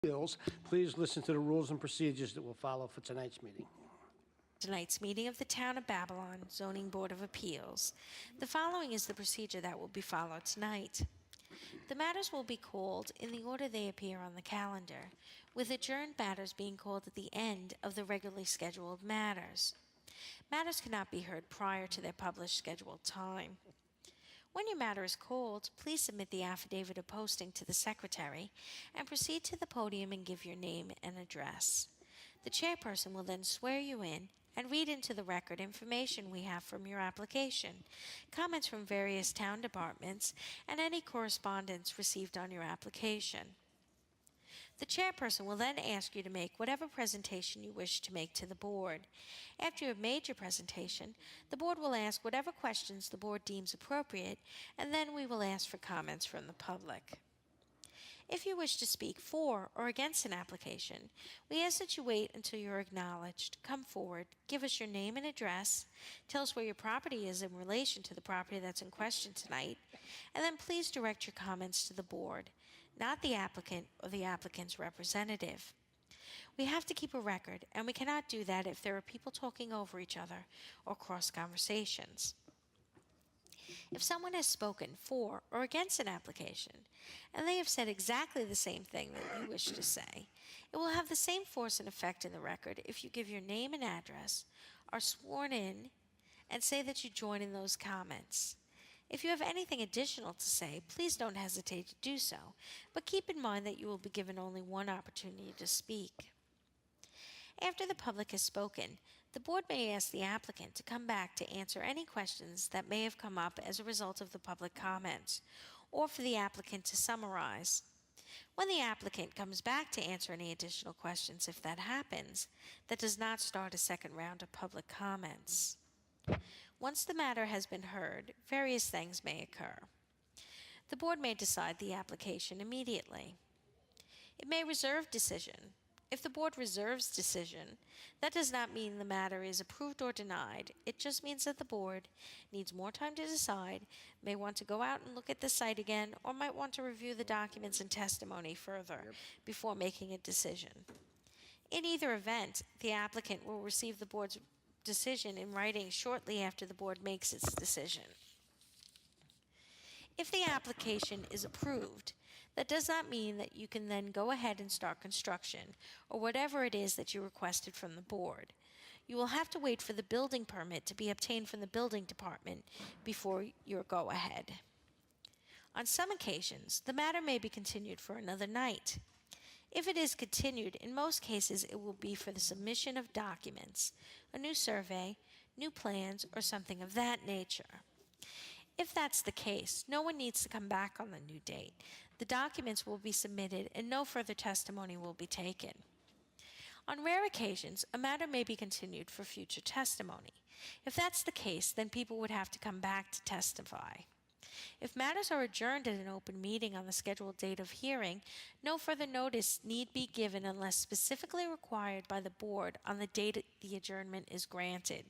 Bills. Please listen to the rules and procedures that will follow for tonight's meeting. Tonight's meeting of the Town of Babylon Zoning Board of Appeals. The following is the procedure that will be followed tonight. The matters will be called in the order they appear on the calendar, with adjourned matters being called at the end of the regularly scheduled matters. Matters cannot be heard prior to their published scheduled time. When your matter is called, please submit the affidavit of posting to the secretary and proceed to the podium and give your name and address. The chairperson will then swear you in and read into the record information we have from your application, comments from various town departments, and any correspondence received on your application. The chairperson will then ask you to make whatever presentation you wish to make to the board. After you have made your presentation, the board will ask whatever questions the board deems appropriate, and then we will ask for comments from the public. If you wish to speak for or against an application, we ask that you wait until you're acknowledged. Come forward, give us your name and address, tell us where your property is in relation to the property that's in question tonight, and then please direct your comments to the board, not the applicant or the applicant's representative. We have to keep a record, and we cannot do that if there are people talking over each other or cross conversations. If someone has spoken for or against an application, and they have said exactly the same thing that you wish to say, it will have the same force and effect in the record if you give your name and address, are sworn in, and say that you join in those comments. If you have anything additional to say, please don't hesitate to do so, but keep in mind that you will be given only one opportunity to speak. After the public has spoken, the board may ask the applicant to come back to answer any questions that may have come up as a result of the public comments, or for the applicant to summarize. When the applicant comes back to answer any additional questions, if that happens, that does not start a second round of public comments. Once the matter has been heard, various things may occur. The board may decide the application immediately. It may reserve decision. If the board reserves decision, that does not mean the matter is approved or denied. It just means that the board needs more time to decide, may want to go out and look at the site again, or might want to review the documents and testimony further before making a decision. In either event, the applicant will receive the board's decision in writing shortly after the board makes its decision. If the application is approved, that does not mean that you can then go ahead and start construction or whatever it is that you requested from the board. You will have to wait for the building permit to be obtained from the building department before your go-ahead. On some occasions, the matter may be continued for another night. If it is continued, in most cases it will be for the submission of documents, a new survey, new plans, or something of that nature. If that's the case, no one needs to come back on the new date. The documents will be submitted and no further testimony will be taken. On rare occasions, a matter may be continued for future testimony. If that's the case, then people would have to come back to testify. If matters are adjourned at an open meeting on the scheduled date of hearing, no further notice need be given unless specifically required by the board on the date the adjournment is granted.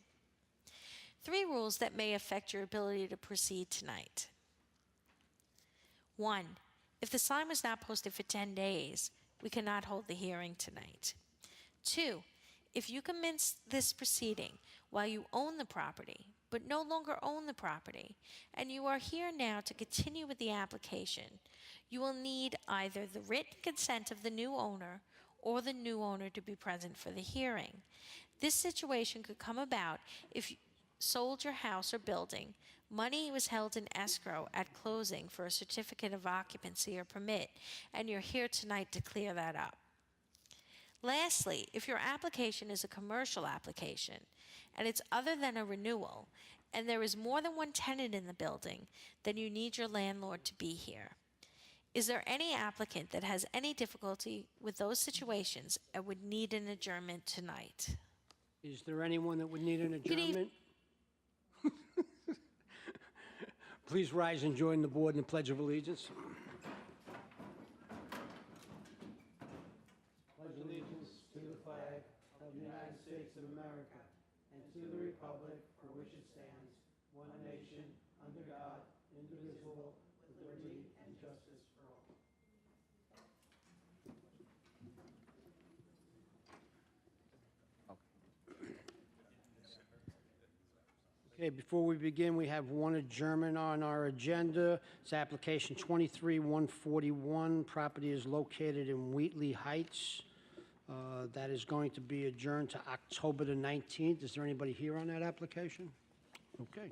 3 rules that may affect your ability to proceed tonight. 1. If the sign was not posted for 10 days, we cannot hold the hearing tonight. 2. If you commence this proceeding while you own the property, but no longer own the property, and you are here now to continue with the application, you will need either the written consent of the new owner or the new owner to be present for the hearing. This situation could come about if you sold your house or building, money was held in escrow at closing for a certificate of occupancy or permit, and you're here tonight to clear that up. Lastly, if your application is a commercial application and it's other than a renewal, and there is more than one tenant in the building, then you need your landlord to be here. Is there any applicant that has any difficulty with those situations and would need an adjournment tonight? Is there anyone that would need an adjournment? Please rise and join the board in the Pledge of Allegiance. Pledge allegiance to the flag of the United States of America and to the republic for which it stands, one nation, under God, indivisible, with liberty and justice for all. Okay, before we begin, we have one adjournment on our agenda. It's application 23-141. Property is located in Wheatley Heights. That is going to be adjourned to October the 19th. Is there anybody here on that application? Okay.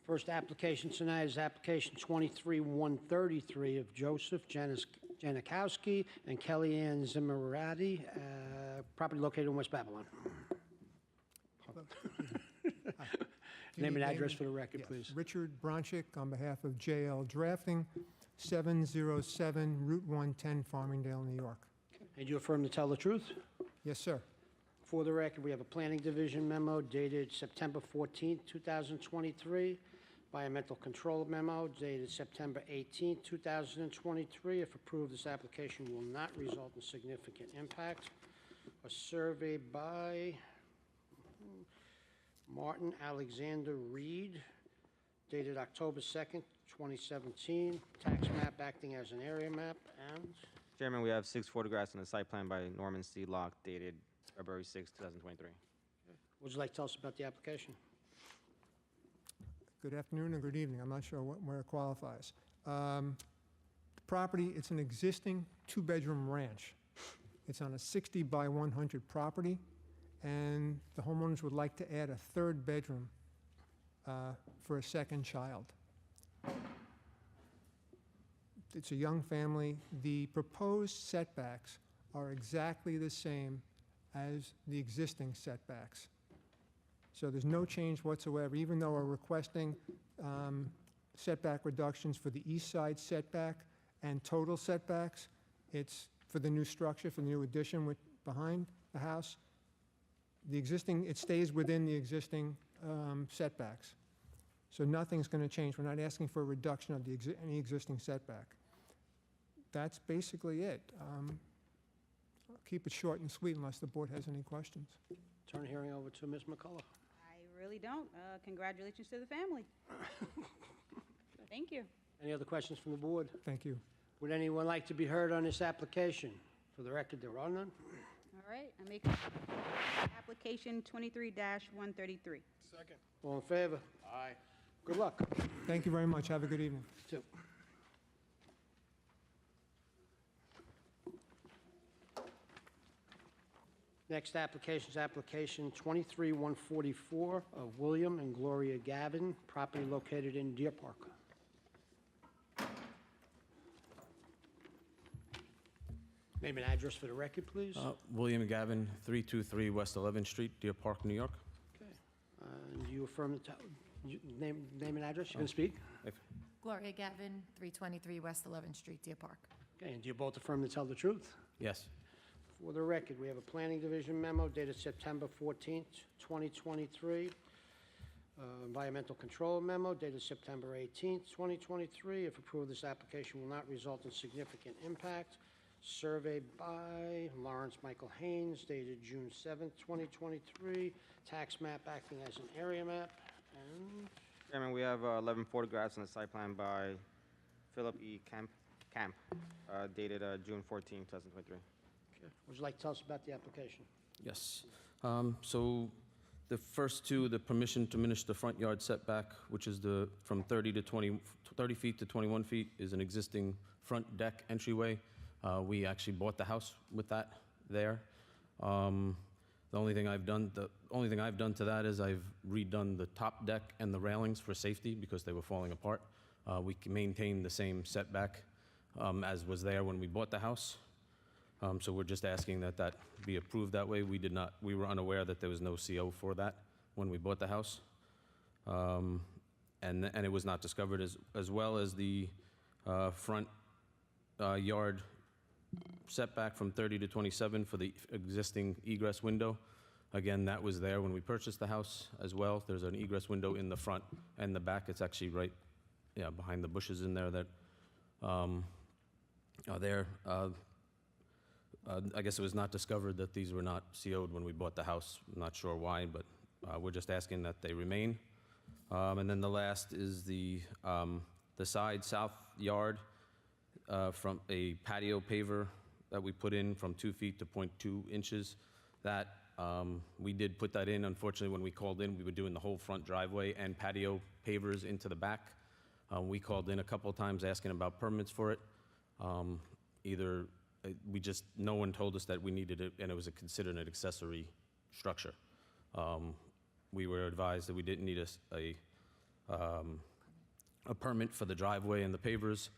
First application tonight is application 23-133 of Joseph Janikowski and Kellyanne Zimmerati, property located in West Babylon. Name and address for the record, Yes. please. Richard Bronchick on behalf of JL Drafting, 707 Route 110, Farmingdale, New York. And you affirm to tell the truth? Yes, sir. For the record, we have a Planning Division memo dated September 14th, 2023, Environmental Control memo dated September 18th, 2023. If approved, this application will not result in significant impact. A survey by Martin Alexander Reed, dated October 2nd, 2017. Tax map acting as an area map, and Chairman, we have 6 photographs on the site plan by Norman C. Locke dated February 6, 2023. what would you like to tell us about the application? Good afternoon or good evening. I'm not sure where it qualifies. The property, it's an existing two-bedroom ranch. It's on a 60 by 100 property, and the homeowners would like to add a third bedroom for a second child. It's a young family. The proposed setbacks are exactly the same as the existing setbacks. So there's no change whatsoever, even though we're requesting setback reductions for the east side setback and total setbacks. It's for the new structure, for the new addition behind the house. The existing, it stays within the existing setbacks. So nothing's going to change. We're not asking for a reduction of any existing setback. That's basically it. I'll keep it short and sweet unless the board has any questions. Turn the hearing over to Ms. McCullough. I really don't. Congratulations to the family. Thank you. Any other questions from the board? Thank you. Would anyone like to be heard on this application? For the record, there are none. All right, I make application 23-133. All in favor? Aye. Good luck. Thank you very much. Have a good evening. Two. Next application is application 23-144 of William and Gloria Gavin, property located in Deer Park. Name and address for the record, please. William Gavin, 323 West 11th Street, Deer Park, New York. Okay. And do you affirm the name and address? You can speak. Gloria Gavin, 323 West 11th Street, Deer Park. Okay, and do you both affirm to tell the truth? Yes. For the record, we have a Planning Division memo dated September 14th, 2023. Environmental Control memo dated September 18th, 2023. If approved, this application will not result in significant impact. Survey by Lawrence Michael Haynes dated June 7th, 2023. Tax map acting as an area map. And Chairman, we have 11 photographs on the site plan by Philip E. Camp dated June 14, 2023. okay. Would you like to tell us about the application? Yes. So the first two, the permission to diminish the front yard setback, which is from 30 feet to 21 feet, is an existing front deck entryway. We actually bought the house with that there. The only thing I've done to that is I've redone the top deck and the railings for safety because they were falling apart. We can maintain the same setback as was there when we bought the house. So we're just asking that that be approved that way. We were unaware that there was no CO for that when we bought the house. And it was not discovered, as well as the front yard setback from 30 to 27 for the existing egress window. Again, that was there when we purchased the house as well. There's an egress window in the front and the back. It's actually right behind the bushes in there that are there. I guess it was not discovered that these were not CO'd when we bought the house. I'm not sure why, but we're just asking that they remain. And then the last is the side south yard from a patio paver that we put in from 2 feet to 0.2 inches. That We did put that in. Unfortunately, when we called in, we were doing the whole front driveway and patio pavers into the back. We called in a couple of times asking about permits for it. No one told us that we needed it, and it was considered an accessory structure. We were advised that we didn't need a permit for the driveway and the pavers.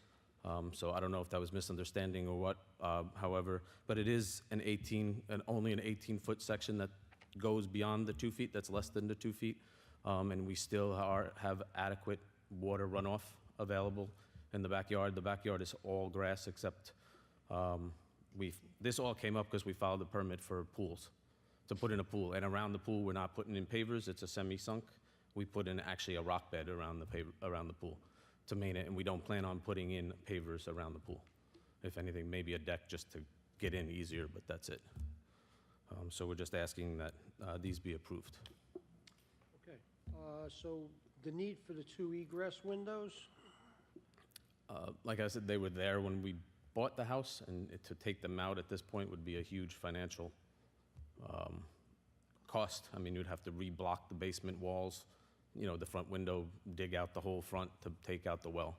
So I don't know if that was misunderstanding or what, however, but it is only an 18-foot section that goes beyond the 2 feet, that's less than the 2 feet, and we still have adequate water runoff available in the backyard. The backyard is all grass except, this all came up because we filed a permit for pools, to put in a pool, and around the pool, we're not putting in pavers, it's a semi-sunk. We put in actually a rock bed around the pool to main it, and we don't plan on putting in pavers around the pool. If anything, maybe a deck just to get in easier, but that's it. So we're just asking that these be approved. Okay, so the need for the 2 egress windows? Like I said, they were there when we bought the house, and to take them out at this point would be a huge financial cost. I mean, you'd have to re-block the basement walls, the front window, dig out the whole front to take out the well.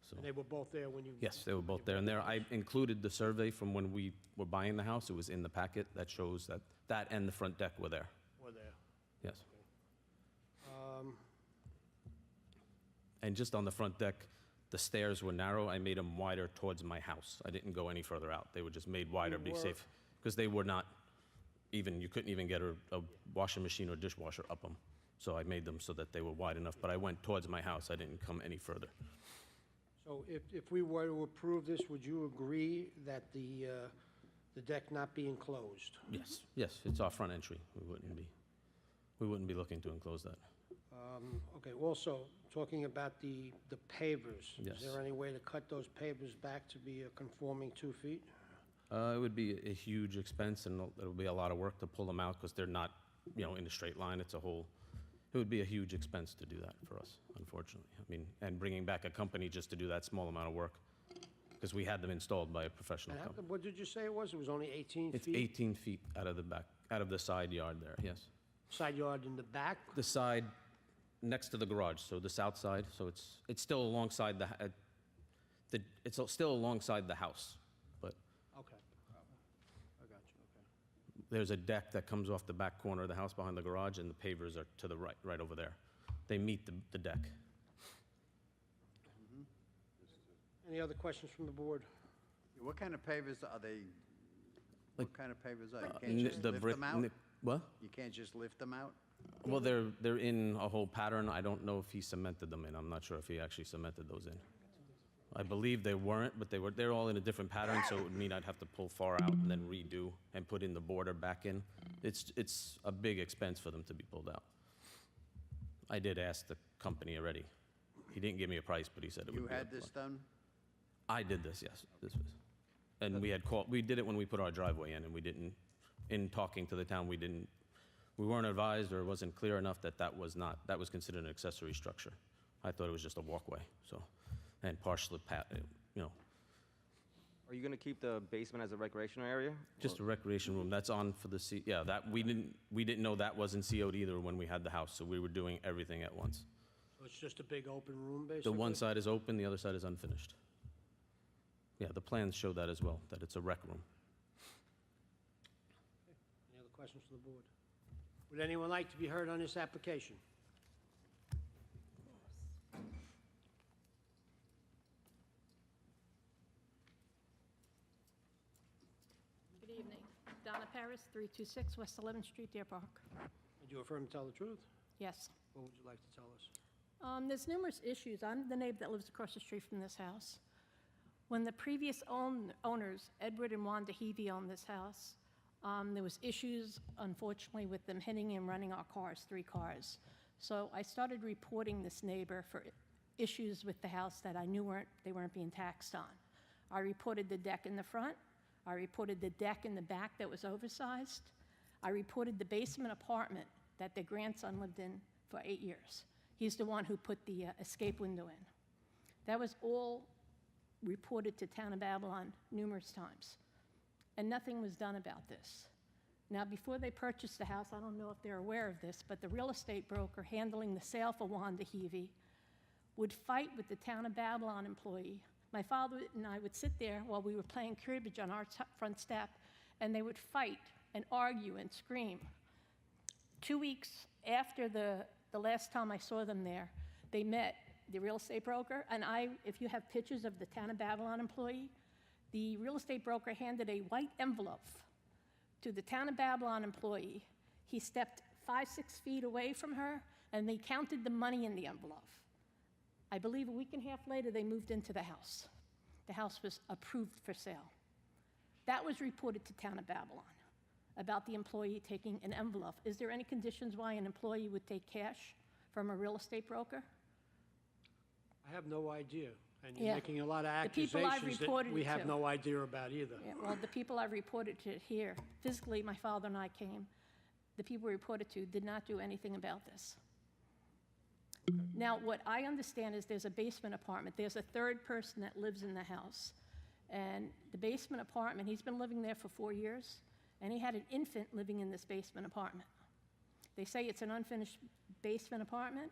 So, And they were both there when you? yes, they were both there. And I included the survey from when we were buying the house. It was in the packet that shows that and the front deck were there. Were there. Yes. Um, And just on the front deck, the stairs were narrow. I made them wider towards my house. I didn't go any further out. They were just made wider to be safe. Because they were not even, you couldn't even get a washing machine or dishwasher up them. So I made them so that they were wide enough, but I went towards my house. I didn't come any further. So if we were to approve this, would you agree that the deck not be enclosed? Yes, yes, it's our front entry. We wouldn't be looking to enclose that. Okay, also, talking about the pavers. Yes. Is there any way to cut those pavers back to be a conforming 2 feet? It would be a huge expense, and it'll be a lot of work to pull them out because they're not, in a straight line. It would be a huge expense to do that for us, unfortunately. I mean, and bringing back a company just to do that small amount of work, because we had them installed by a professional And company. what did you say it was? It was only 18 It's feet? 18 feet out of the back, out of the side yard there, yes. Side yard in the back? The side next to the garage, so the south side, so it's still alongside it's still alongside the house, but Okay. I got you, okay. there's a deck that comes off the back corner of the house behind the garage, and the pavers are to the right over there. They meet the deck. Any other questions from the board? What kind of pavers are they? Like, What kind of pavers are they? You can't just The lift brick, them out? what? You can't just lift them out? Well, they're in a whole pattern. I don't know if he cemented them in. I'm not sure if he actually cemented those in. I believe they weren't, but they're all in a different pattern, so it would mean I'd have to pull far out and then redo and put in the border back in. It's a big expense for them to be pulled out. I did ask the company already. He didn't give me a price, but he said it would You be. had this done? I did this, yes. And we did it when we put our driveway in, and we didn't, in talking to the town, we weren't advised, or it wasn't clear enough that that was considered an accessory structure. I thought it was just a walkway, so, and partially Are you gonna keep the basement as a recreational area? just a recreation room. That's on for the we didn't know that wasn't CO'd either when we had the house, so we were doing everything at once. So it's just a big open room, basically? The one side is open, the other side is unfinished. Yeah, the plans show that as well, that it's a rec room. Any other questions from the board? Would anyone like to be heard on this application? Good evening. Donna Paris, 326 West 11th Street, Deer Park. Do you affirm to tell the truth? Yes. What would you like to tell us? There's numerous issues. I'm the neighbor that lives across the street from this house. When the previous owners, Edward and Wanda Heavey, owned this house, there was issues, unfortunately, with them hitting and running our cars, 3 cars. So I started reporting this neighbor for issues with the house that I knew they weren't being taxed on. I reported the deck in the front. I reported the deck in the back that was oversized. I reported the basement apartment that their grandson lived in for 8 years. He's the one who put the escape window in. That was all reported to Town of Babylon numerous times, and nothing was done about this. Now, before they purchased the house, I don't know if they're aware of this, but the real estate broker handling the sale for Wanda Heavey would fight with the Town of Babylon employee. My father and I would sit there while we were playing cribbage on our front step, and they would fight and argue and scream. 2 weeks after the last time I saw them there, they met, the real estate broker, and if you have pictures of the Town of Babylon employee, the real estate broker handed a white envelope to the Town of Babylon employee. He stepped 5-6 feet away from her, and they counted the money in the envelope. I believe a week and a half later, they moved into the house. The house was approved for sale. That was reported to Town of Babylon about the employee taking an envelope. Is there any conditions why an employee would take cash from a real estate broker? I have no idea, and Yeah. you're making a lot of The people I've accusations that reported we it have to. no idea about either. Yeah, well, the people I reported to here, physically, my father and I came, the people we reported to did not do anything about this. Now, what I understand is there's a basement apartment. There's a third person that lives in the house. And the basement apartment, he's been living there for 4 years, and he had an infant living in this basement apartment. They say it's an unfinished basement apartment.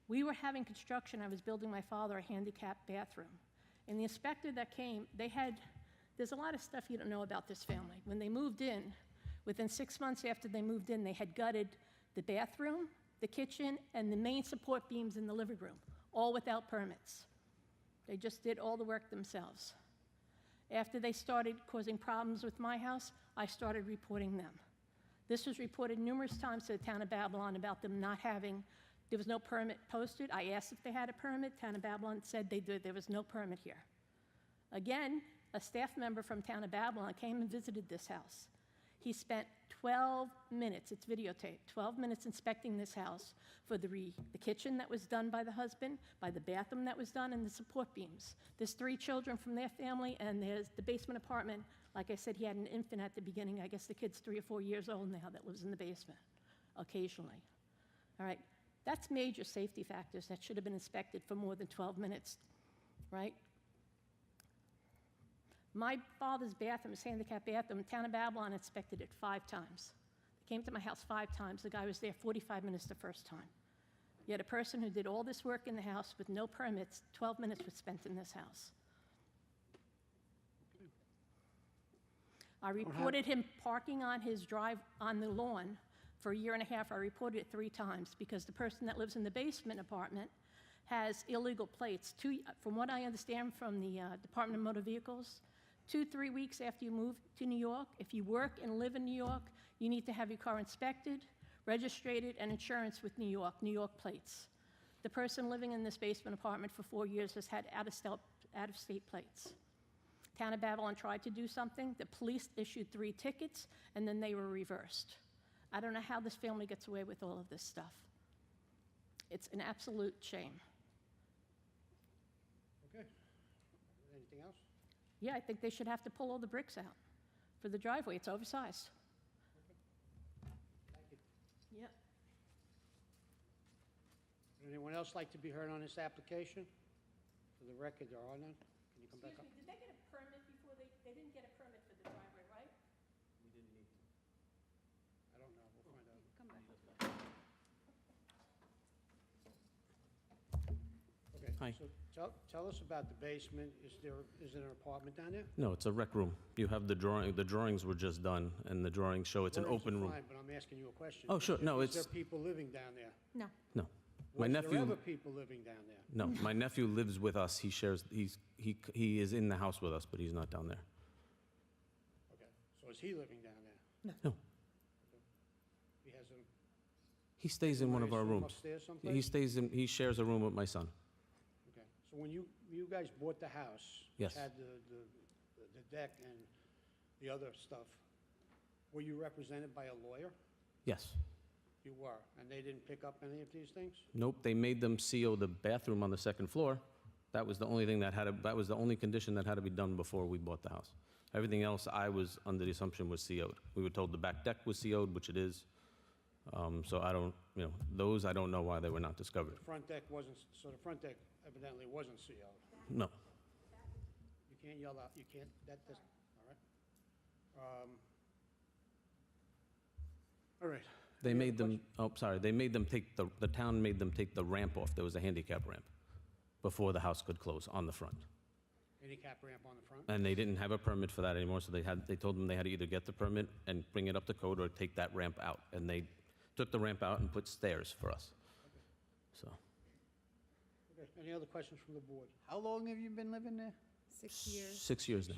We were having construction. I was building my father a handicapped bathroom. And the inspector that came, there's a lot of stuff you don't know about this family. When they moved in, within 6 months after they moved in, they had gutted the bathroom, the kitchen, and the main support beams in the living room, all without permits. They just did all the work themselves. After they started causing problems with my house, I started reporting them. This was reported numerous times to the Town of Babylon about them not having, there was no permit posted. I asked if they had a permit. Town of Babylon said they did. There was no permit here. Again, a staff member from Town of Babylon came and visited this house. He spent 12 minutes, it's videotaped, 12 minutes inspecting this house for the kitchen that was done by the husband, by the bathroom that was done, and the support beams. There's 3 children from their family, and there's the basement apartment. Like I said, he had an infant at the beginning. I guess the kid's 3 or 4 years old now that lives in the basement, occasionally. All right, that's major safety factors that should have been inspected for more than 12 minutes, right? My father's bathroom, his handicapped bathroom, Town of Babylon inspected it 5 times. They came to my house 5 times. The guy was there 45 minutes the first time. Yet a person who did all this work in the house with no permits, 12 minutes was spent in this house. I reported him parking on his drive on the lawn for a year and a half. I reported it 3 times because the person that lives in the basement apartment has illegal plates. From what I understand from the Department of Motor Vehicles, 2-3 weeks after you move to New York, if you work and live in New York, you need to have your car inspected, registered, and insurance with New York plates. The person living in this basement apartment for 4 years has had out-of-state plates. Town of Babylon tried to do something. The police issued 3 tickets, and then they were reversed. I don't know how this family gets away with all of this stuff. It's an absolute shame. Okay. Anything else? Yeah, I think they should have to pull all the bricks out for the driveway. It's oversized. Thank you. Yeah. Would anyone else like to be heard on this application? For the record, there are none. Can you come back up? Did they get a permit before they didn't get a permit for the driveway, right? I don't know. We'll find out. Come back. Okay. Hi. So tell us about the basement. Is there an apartment down there? No, it's a rec room. You have the drawings were just done, and the drawings show it's an Drawings are open room. fine, but I'm asking you a question. Oh, sure. No, Is there it's, people living down there? No. no. My Was there nephew, ever people living down there? no, my nephew lives with us. He is in the house with us, but he's not down there. Okay. So is he living down there? No. He has a... He stays in one of our I assume rooms. Upstairs someplace? He shares a room with my son. Okay. So when you guys bought the house, Yes. which had the deck and the other stuff, were you represented by a lawyer? Yes. You were, and they didn't pick up any of these things? Nope, they made them CO the bathroom on the second floor. That was the only thing that was the only condition that had to be done before we bought the house. Everything else, I was under the assumption was CO'd. We were told the back deck was CO'd, which it is. So I don't, those, I don't know why they were not discovered. The front deck wasn't, so the front deck evidently wasn't CO'd. No. You can't yell out, you can't, that doesn't, all right? All right. They made them, oh, sorry, they made them take, the town made them take the ramp off. There was a handicap ramp before the house could close on the front. Handicap ramp on the front? And they didn't have a permit for that anymore, so they told them they had to either get the permit and bring it up to code or take that ramp out. And they took the ramp out and put stairs for us. So, Okay, any other questions from the board? How long have you been living there? 6 years. 6 years now.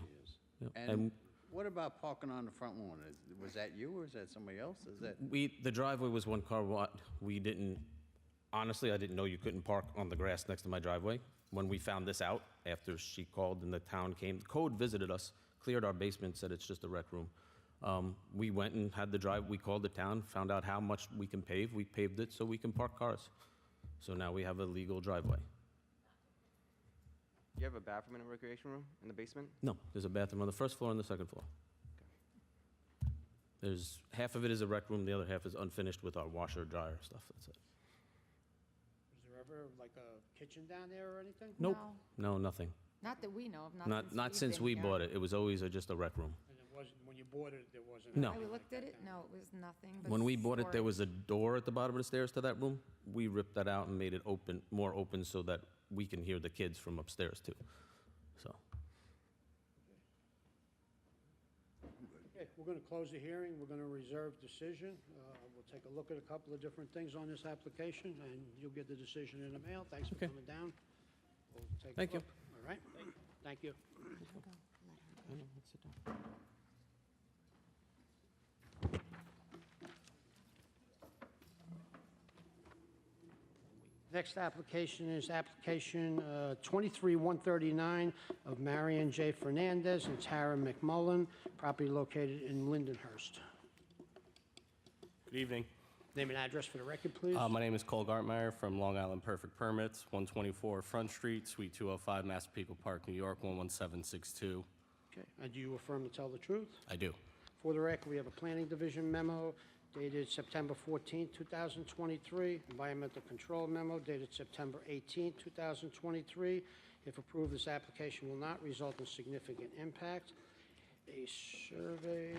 Yep. And what about parking on the front lawn? Was that you or is that somebody else? Is that, The driveway was one car lot. We didn't, honestly, I didn't know you couldn't park on the grass next to my driveway. When we found this out, after she called and the town came, the code visited us, cleared our basement, said it's just a rec room. We went and had the drive, we called the town, found out how much we can pave. We paved it so we can park cars. So now we have a legal driveway. You have a bathroom and a recreation room in the basement? No, there's a bathroom on the first floor and the second floor. There's, half of it is a rec room, the other half is unfinished with our washer, dryer, stuff, that's it. Was there ever like a kitchen down there or anything? Nope, No, no, nothing. not that we know of, Not since we've we been bought here. it. It was always just a rec room. And it wasn't, when you bought it, there wasn't? No. anything We like looked at that it, down no, it was nothing but When we bought it, there storage. was a door at the bottom of the stairs to that room. We ripped that out and made it open, more open so that we can hear the kids from upstairs too. So, Okay, we're going to close the hearing, we're going to reserve decision. We'll take a look at a couple of different things on this application, and you'll get the decision in the mail. Thanks for Okay. coming down. We'll take a Thank you. look. All right? Thank you. Next application is application 23-139 of Marion J. Fernandez and Tara McMullen, property located in Lindenhurst. Good evening. Name and address for the record, please. My name is Cole Gartmeyer from Long Island Perfect Permits, 124 Front Street, Suite 205, Massapequa Park, New York, 11762. Okay, and do you affirm to tell the truth? I do. For the record, we have a Planning Division memo dated September 14, 2023, Environmental Control memo dated September 18, 2023. If approved, this application will not result in significant impact. A survey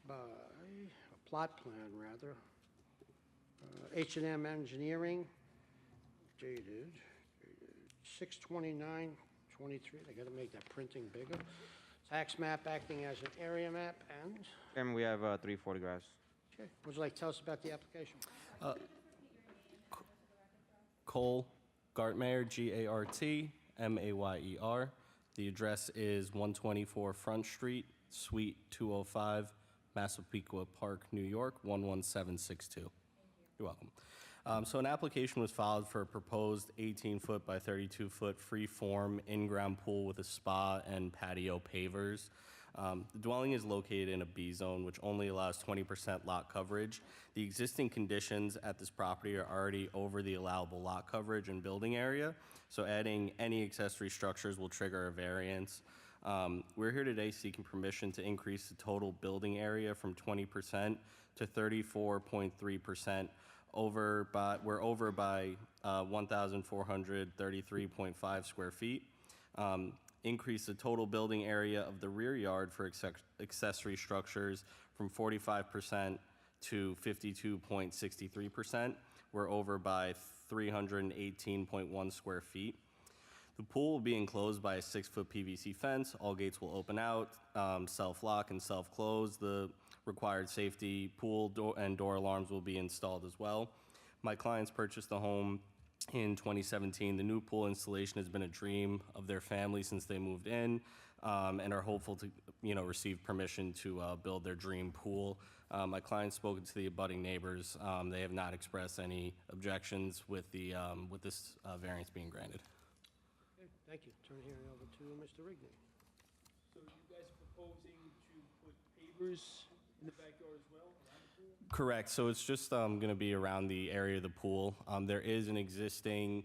by, a plot plan, rather, H&M Engineering, dated 6/29/23. They got to make that printing bigger. Tax map acting as an area map, and, Chairman, we have 3 photographs. okay, would you like to tell us about the application? Cole Gartmeyer, Gartmayer. The address is 124 Front Street, Suite 205, Massapequa Park, New York, 11762. You're welcome. So an application was filed for a proposed 18-foot by 32-foot free-form in-ground pool with a spa and patio pavers. The dwelling is located in a B zone, which only allows 20% lot coverage. The existing conditions at this property are already over the allowable lot coverage and building area, so adding any accessory structures will trigger a variance. We're here today seeking permission to increase the total building area from 20% to 34.3%. We're over by 1,433.5 square feet. Increase the total building area of the rear yard for accessory structures from 45% to 52.63%. We're over by 318.1 square feet. The pool will be enclosed by a 6-foot PVC fence. All gates will open out, self-lock and self-close. The required safety pool door and door alarms will be installed as well. My clients purchased the home in 2017. The new pool installation has been a dream of their family since they moved in, and are hopeful to, receive permission to build their dream pool. My client's spoken to the abutting neighbors. They have not expressed any objections with this variance being granted. Okay, thank you. Turn the hearing over to Mr. Rigney. So you guys are proposing to put pavers in the backyard as well, around the pool? Correct. So it's just going to be around the area of the pool. There is an existing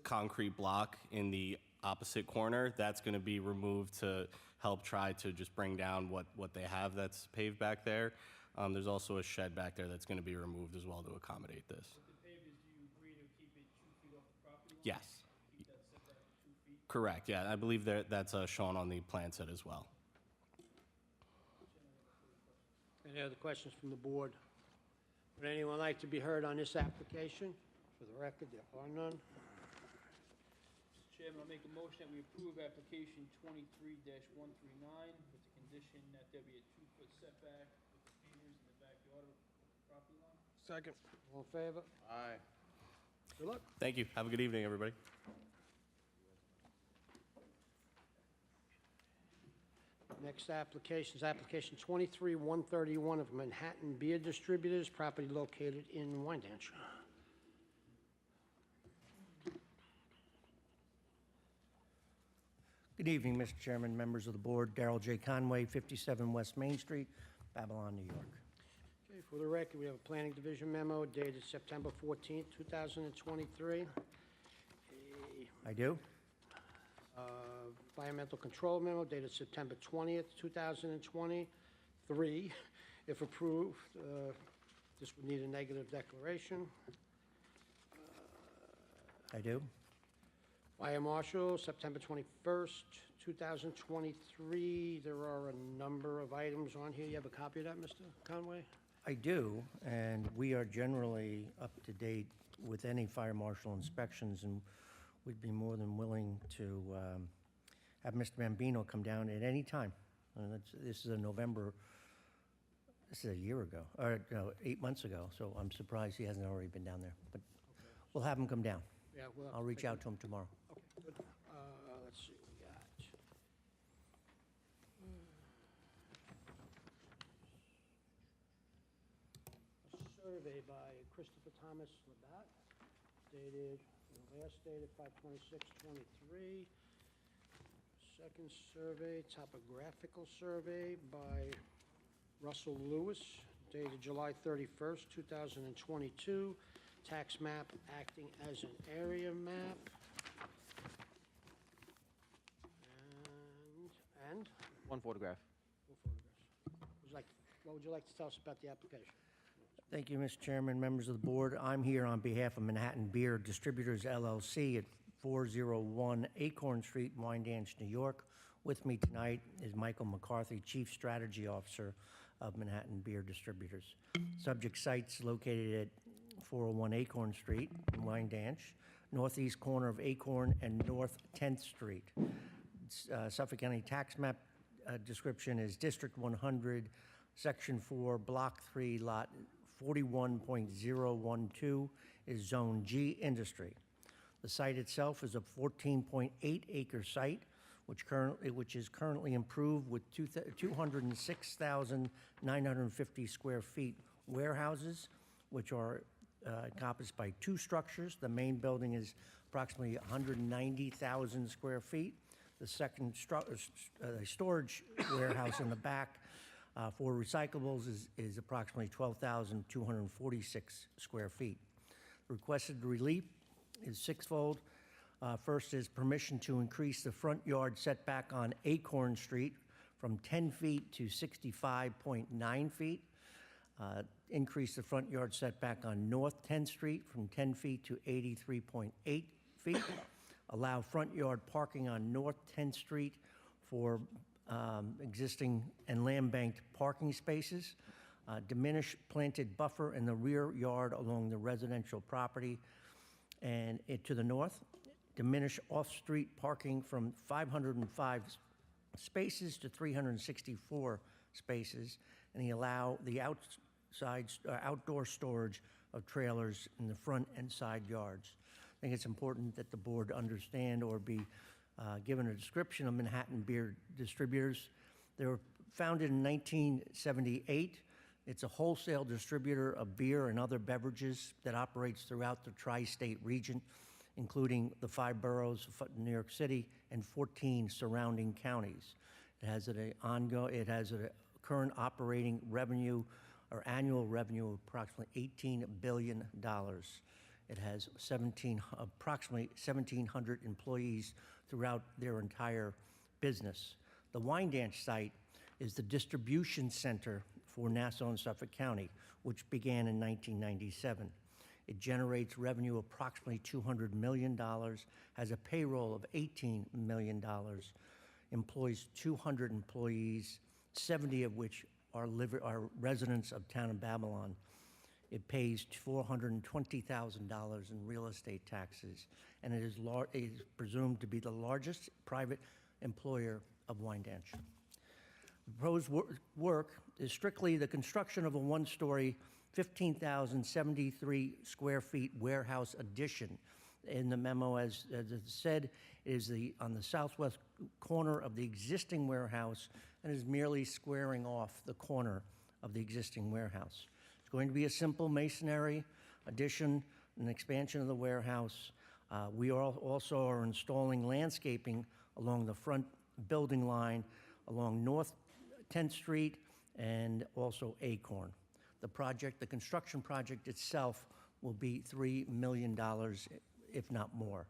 concrete block in the opposite corner. That's going to be removed to help try to just bring down what they have that's paved back there. There's also a shed back there that's going to be removed as well to accommodate this. With the pavers, do you agree to keep it 2 feet off the property line? Yes. Keep that setback at 2 feet? Correct. Yeah, I believe that's shown on the plan set as well. Any other questions from the board? Would anyone like to be heard on this application? For the record, there are none. Mr. Chairman, I'll make a motion that we approve application 23-139 with the condition that there be a 2-foot setback with the pavers in the backyard of the property line. Second. All in favor? Aye. Good luck. Thank you. Have a good evening, everybody. Next application is application 23-131 of Manhattan Beer Distributors, property located in Wyandanch. Good evening, Mr. Chairman, members of the board. Darrell J. Conway, 57 West Main Street, Babylon, New York. Okay, for the record, we have a planning division memo dated September 14th, 2023. I do? Environmental control memo dated September 20th, 2023. If approved, this would need a negative declaration. I do? Fire Marshal, September 21st, 2023. There are a number of items on here. You have a copy of that, Mr. Conway? I do, and we are generally up to date with any fire marshal inspections, and we'd be more than willing to have Mr. Bambino come down at any time. This is a November, this is a year ago, or no, 8 months ago, so I'm surprised he hasn't already been down there. But we'll have him come down. Yeah, well. I'll reach out to him tomorrow. Okay, good. Let's see what we got. A survey by Christopher Thomas Labatt, dated, last dated 5/26/23. Second survey, topographical survey by Russell Lewis, dated July 31st, 2022. Tax map acting as an area map. And One photograph. what photographs? What would you like to tell us about the application? Thank you, Mr. Chairman, members of the board. I'm here on behalf of Manhattan Beer Distributors LLC at 401 Acorn Street, Wyandanch, New York. With me tonight is Michael McCarthy, Chief Strategy Officer of Manhattan Beer Distributors. Subject site's located at 401 Acorn Street in Wyandanch, northeast corner of Acorn and North 10th Street. Suffolk County tax map description is District 100, Section 4, Block 3, Lot 41.012 is Zone G Industry. The site itself is a 14.8-acre site, which is currently improved with 206,950 square feet warehouses, which are encompassed by 2 structures. The main building is approximately 190,000 square feet. The second storage warehouse in the back for recyclables is approximately 12,246 square feet. Requested relief is sixfold. First is permission to increase the front yard setback on Acorn Street from 10 feet to 65.9 feet. Increase the front yard setback on North 10th Street from 10 feet to 83.8 feet. Allow front yard parking on North 10th Street for existing and land-banked parking spaces. Diminish planted buffer in the rear yard along the residential property. And to the north, diminish off-street parking from 505 spaces to 364 spaces. And he allow the outdoor storage of trailers in the front and side yards. I think it's important that the board understand or be given a description of Manhattan Beer Distributors. They were founded in 1978. It's a wholesale distributor of beer and other beverages that operates throughout the tri-state region, including the 5 boroughs of New York City and 14 surrounding counties. It has a current operating revenue or annual revenue of approximately $18 billion. It has approximately 1,700 employees throughout their entire business. The Wyandanch site is the distribution center for Nassau and Suffolk County, which began in 1997. It generates revenue approximately $200 million, has a payroll of $18 million, employs 200 employees, 70 of which are residents of Town of Babylon. It pays $420,000 in real estate taxes, and it is presumed to be the largest private employer of Wyandanch. The proposed work is strictly the construction of a one-story, 15,073 square feet warehouse addition. In the memo, as it said, is on the southwest corner of the existing warehouse and is merely squaring off the corner of the existing warehouse. It's going to be a simple masonry addition, an expansion of the warehouse. We also are installing landscaping along the front building line, along North 10th Street, and also Acorn. The construction project itself will be $3 million, if not more.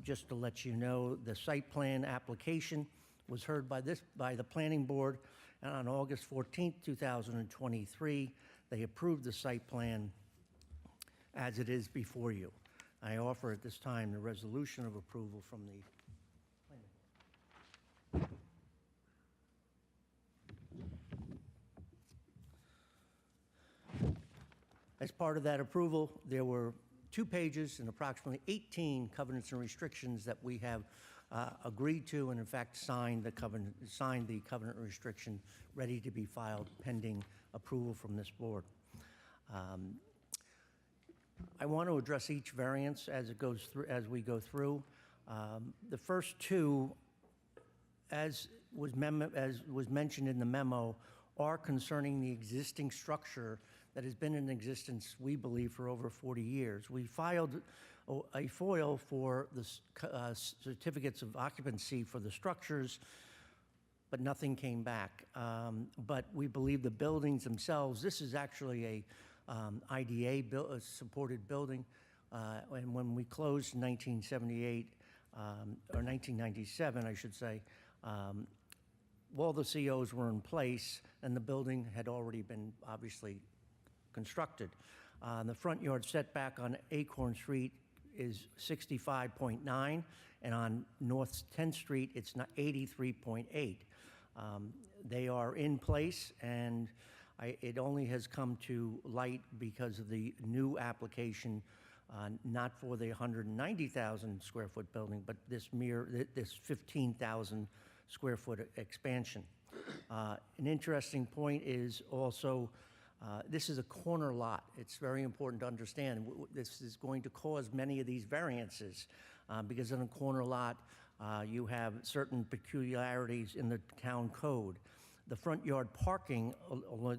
Just to let you know, the site plan application was heard by the planning board, and on August 14th, 2023, they approved the site plan as it is before you. I offer at this time the resolution of approval from the planning board. As part of that approval, there were 2 pages and approximately 18 covenants and restrictions that we have agreed to, and in fact signed the covenant restriction, ready to be filed pending approval from this board. I want to address each variance as we go through. The first 2, as was mentioned in the memo, are concerning the existing structure that has been in existence, we believe, for over 40 years. We filed a FOIL for the certificates of occupancy for the structures, but nothing came back. But we believe the buildings themselves, this is actually a IDA-supported building, and when we closed in 1978, or 1997, I should say, all the COs were in place, and the building had already been obviously constructed. The front yard setback on Acorn Street is 65.9, and on North 10th Street, it's 83.8. They are in place, and it only has come to light because of the new application, not for the 190,000 square foot building, but this 15,000 square foot expansion. An interesting point is also, this is a corner lot. It's very important to understand. This is going to cause many of these variances because in a corner lot, you have certain peculiarities in the town code. The front yard parking,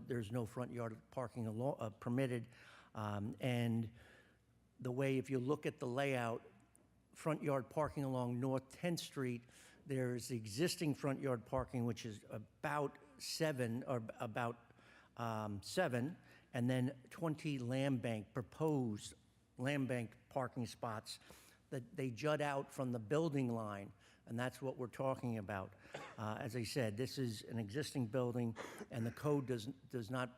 there's no front yard parking permitted, and the way, if you look at the layout, front yard parking along North 10th Street, there's the existing front yard parking, which is about 7, and then 20 proposed land bank parking spots that they jut out from the building line, and that's what we're talking about. As I said, this is an existing building, and the code does not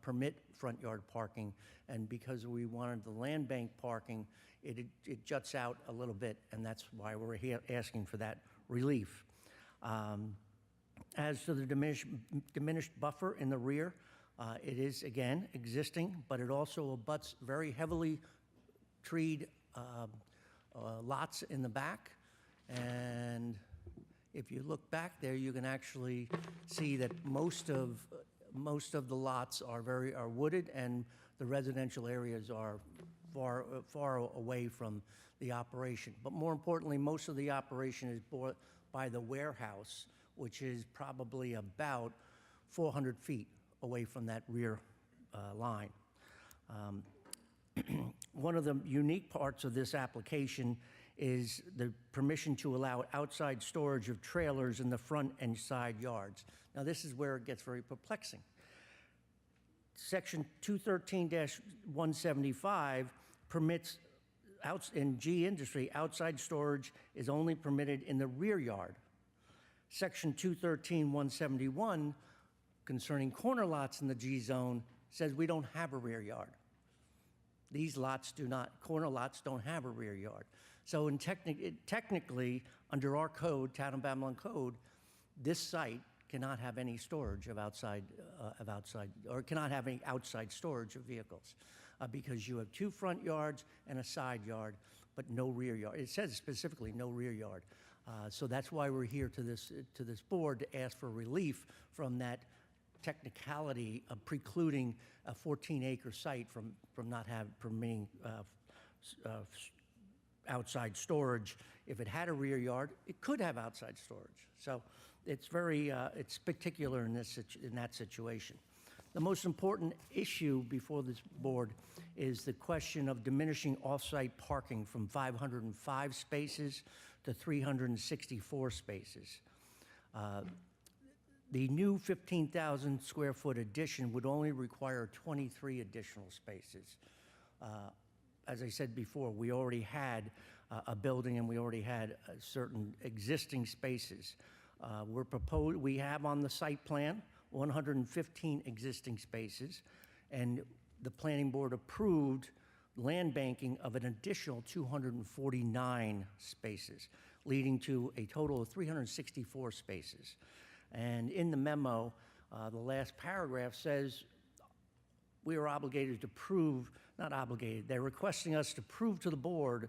permit front yard parking, and because we wanted the land bank parking, it juts out a little bit, and that's why we're here asking for that relief. As to the diminished buffer in the rear, it is, again, existing, but it also abuts very heavily treed lots in the back. And if you look back there, you can actually see that most of the lots are wooded, and the residential areas are far away from the operation. But more importantly, most of the operation is bought by the warehouse, which is probably about 400 feet away from that rear line. One of the unique parts of this application is the permission to allow outside storage of trailers in the front and side yards. Now, this is where it gets very perplexing. Section 213-175 permits, in G industry, outside storage is only permitted in the rear yard. Section 213-171, concerning corner lots in the G zone, says we don't have a rear yard. These corner lots don't have a rear yard. So technically, under our code, Town of Babylon code, this site cannot have any storage of outside, or cannot have any outside storage of vehicles, because you have 2 front yards and a side yard, but no rear yard. It says specifically no rear yard. So that's why we're here to this board to ask for relief from that technicality of precluding a 14-acre site from being outside storage. If it had a rear yard, it could have outside storage. So it's very, it's particular in that situation. The most important issue before this board is the question of diminishing off-site parking from 505 spaces to 364 spaces. The new 15,000 square foot addition would only require 23 additional spaces. As I said before, we already had a building and we already had certain existing spaces. We have on the site plan 115 existing spaces, and the planning board approved land banking of an additional 249 spaces, leading to a total of 364 spaces. And in the memo, the last paragraph says we are obligated to prove, not obligated, they're requesting us to prove to the board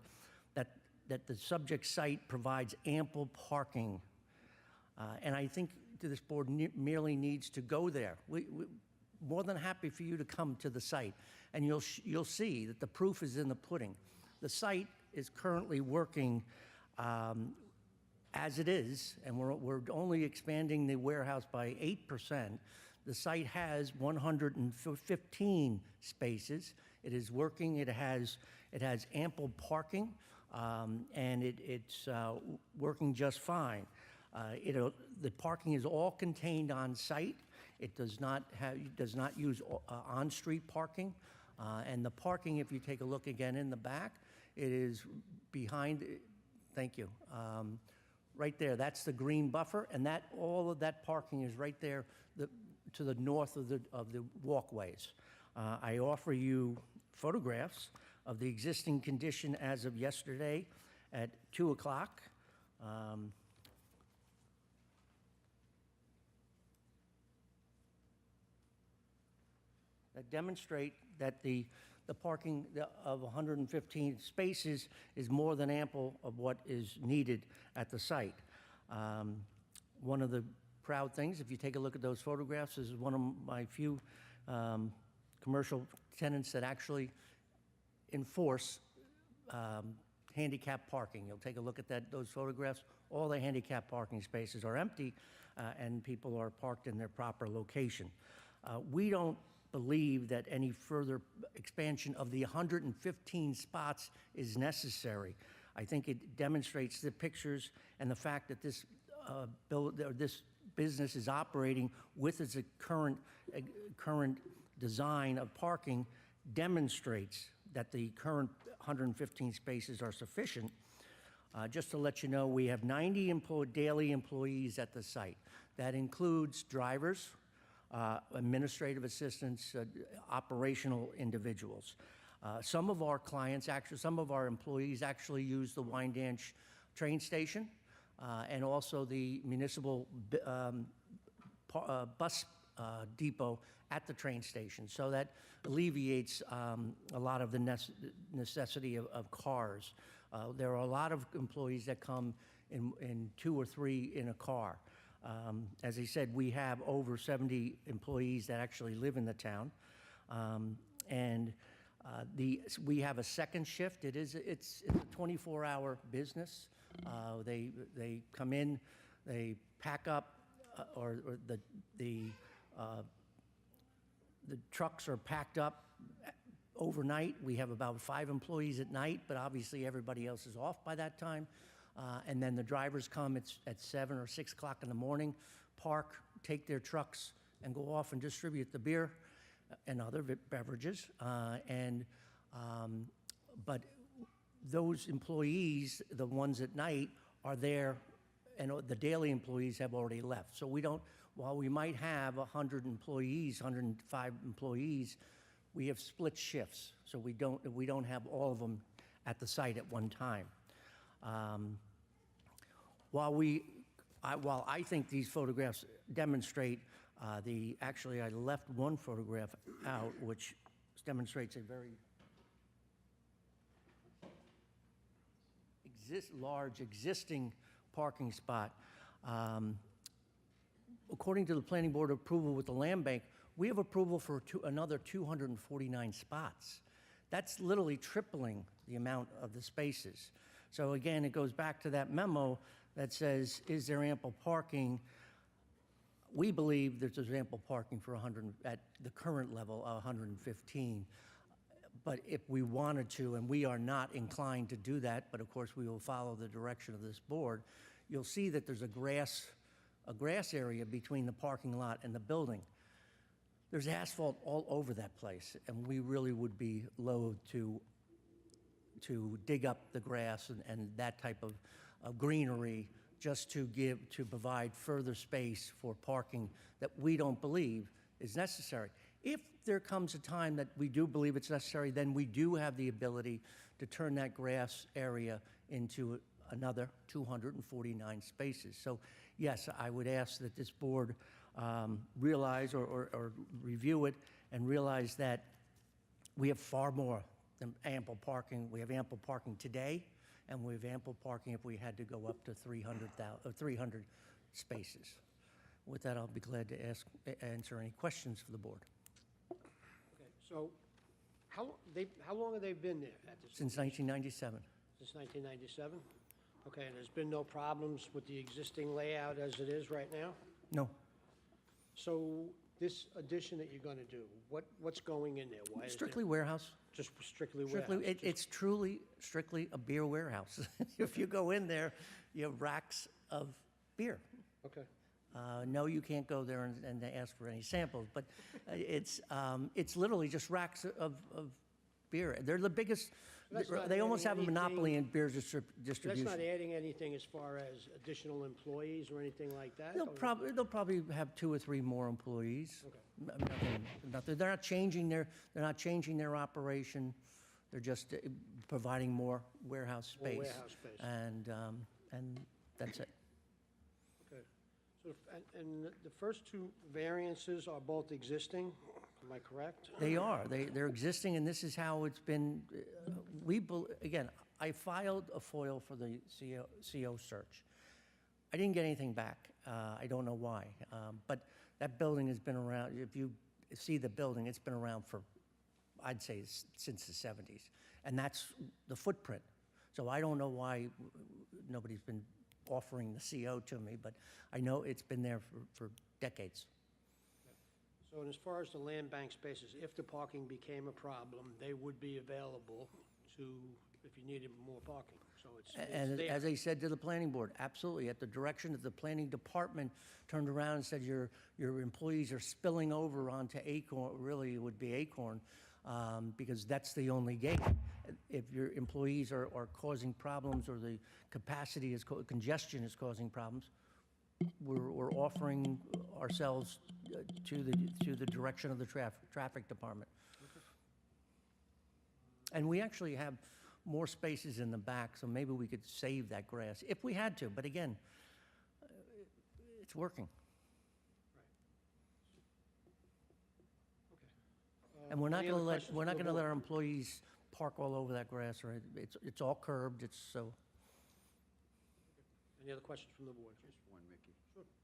that the subject site provides ample parking. And I think this board merely needs to go there. We're more than happy for you to come to the site, and you'll see that the proof is in the pudding. The site is currently working as it is, and we're only expanding the warehouse by 8%. The site has 115 spaces. It is working. It has ample parking, and it's working just fine. The parking is all contained on site. It does not use on-street parking, and the parking, if you take a look again in the back, it is behind. Thank you. Right there, that's the green buffer, and all of that parking is right there to the north of the walkways. I offer you photographs of the existing condition as of yesterday at 2 o'clock. That demonstrate that the parking of 115 spaces is more than ample of what is needed at the site. One of the proud things, if you take a look at those photographs, is one of my few commercial tenants that actually enforce handicap parking. You'll take a look at those photographs. All the handicap parking spaces are empty, and people are parked in their proper location. We don't believe that any further expansion of the 115 spots is necessary. I think it demonstrates the pictures and the fact that this business is operating with its current design of parking demonstrates that the current 115 spaces are sufficient. Just to let you know, we have 90 daily employees at the site. That includes drivers, administrative assistants, operational individuals. Some of our clients, some of our employees actually use the Wyandanch train station and also the municipal bus depot at the train station. So that alleviates a lot of the necessity of cars. There are a lot of employees that come in 2 or 3 in a car. As I said, we have over 70 employees that actually live in the town. We have a second shift. It's a 24-hour business. They come in, they pack up, or the trucks are packed up overnight. We have about 5 employees at night, but obviously everybody else is off by that time. And then the drivers come at 7 or 6 o'clock in the morning, park, take their trucks, and go off and distribute the beer and other beverages. But those employees, the ones at night, are there, and the daily employees have already left. So we don't, while we might have 100 employees, 105 employees, we have split shifts. So we don't have all of them at the site at one time. While we While I think these photographs demonstrate actually, I left one photograph out, which demonstrates a very large existing parking spot. According to the planning board approval with the land bank, we have approval for another 249 spots. That's literally tripling the amount of the spaces. So again, it goes back to that memo that says, is there ample parking? We believe there's ample parking for 100, at the current level, 115. But if we wanted to, and we are not inclined to do that, but of course we will follow the direction of this board, you'll see that there's a grass area between the parking lot and the building. There's asphalt all over that place, and we really would be loath to dig up the grass and that type of greenery just to provide further space for parking that we don't believe is necessary. If there comes a time that we do believe it's necessary, then we do have the ability to turn that grass area into another 249 spaces. So yes, I would ask that this board realize or review it and realize that we have far more than ample parking. We have ample parking today, and we have ample parking if we had to go up to 300 spaces. With that, I'll be glad to answer any questions for the board. Okay, so how long have they been there at this? Since 1997. Since 1997? Okay, and there's been no problems with the existing layout as it is right now? No. So this addition that you're gonna do, what's going in there? Why is Strictly there warehouse. just strictly warehouse? It's truly, strictly a beer warehouse. If you go in there, you have racks of beer. Okay. No, you can't go there and ask for any samples, but it's literally just racks of beer. They're the biggest, That's not they almost have adding a monopoly in anything- beer That's distribution. not adding anything as far as additional employees or anything like that? They'll Or- probably have 2 or 3 more employees. Okay. Nothing. They're not changing their operation. They're just providing more warehouse space. More warehouse space. And that's it. Okay. So, and the first 2 variances are both existing, am I correct? They are. They're existing, and this is how it's been. Again, I filed a FOIL for the CO search. I didn't get anything back. I don't know why. But that building has been around. If you see the building, it's been around for, I'd say, since the 70s. And that's the footprint. So I don't know why nobody's been offering the CO to me, but I know it's been there for decades. So, and as far as the land bank spaces, if the parking became a problem, they would be available to, if you needed more parking, so it's And there. as I said to the planning board, absolutely, at the direction of the planning department turned around and said, your employees are spilling over onto Acorn, really it would be Acorn, because that's the only gate. If your employees are causing problems or the capacity is, congestion is causing problems, we're offering ourselves to the direction of the traffic department. And we actually have more spaces in the back, so maybe we could save that grass if we had to. But again, it's working. And we're not Any going other to let questions from the let board? our employees park all over that grass. Or it's all curbed. It's so. Any other questions from the board? Just one, Mickey.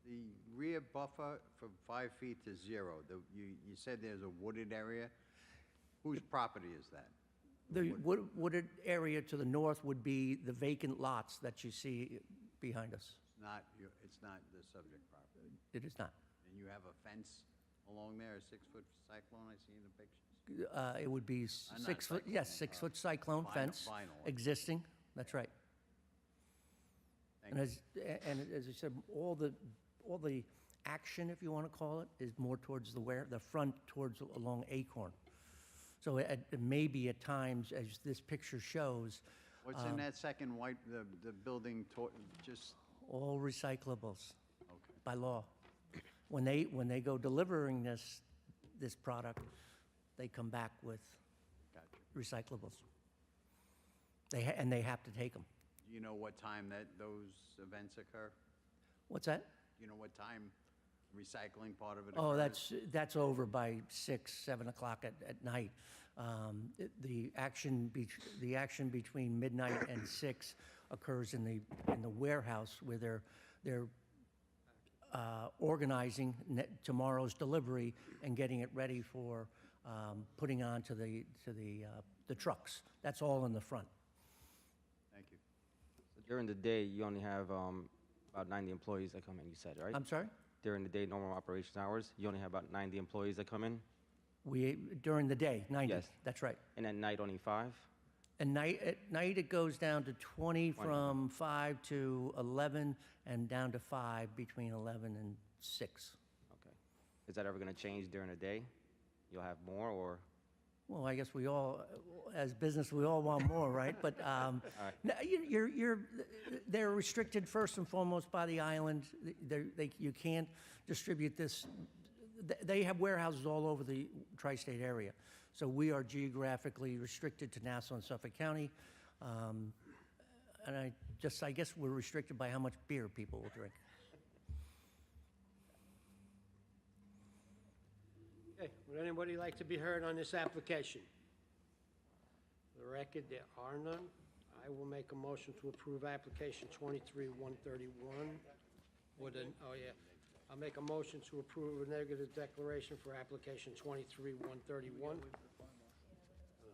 The rear buffer from 5 feet to 0, you said there's a wooded area? Whose property is that? The wooded area to the north would be the vacant lots that you see behind us. It's not the subject property. It is not. And you have a fence along there, a 6-foot cyclone I see in the pictures? It would be not 6 foot, cyclone, yes, 6-foot cyclone fence, vinyl. existing, that's right. Thank And as I said, all the action, if you want to call it, is more towards the front towards along Acorn. So it may be at times, as this picture shows, What's in that second white, the building, just, all recyclables okay. by law. When they go delivering this product, they come back with Gotcha. recyclables. They have to take them. Do you know what time that those events occur? What's that? You know what time recycling part of it Oh, occurs? that's over by 6, 7 o'clock at night. The action between midnight and 6 occurs in the warehouse where they're organizing tomorrow's delivery and getting it ready for putting on to the trucks. That's all in the front. Thank you. So during the day, you only have about 90 employees that come in, you said, right? I'm sorry? During the day, normal operation hours, you only have about 90 employees that come in? During the day, 90. Yes. That's right. And at night, only 5? At night it goes down to 20 from 5 to 11 and down to 5 between 11 and 6. Okay. Is that ever going to change during the day? You'll have more, or? Well, I guess we all, as business, we all want more, right? But no, they're restricted first and foremost by the island. You can't distribute this. They have warehouses all over the tri-state area. So we are geographically restricted to Nassau and Suffolk County. And I guess we're restricted by how much beer people will drink. Okay, would anybody like to be heard on this application? For the record, there are none. I will make a motion to approve application 23-131 with an, oh yeah. I'll make a motion to approve a negative declaration for application 23-131. Oh,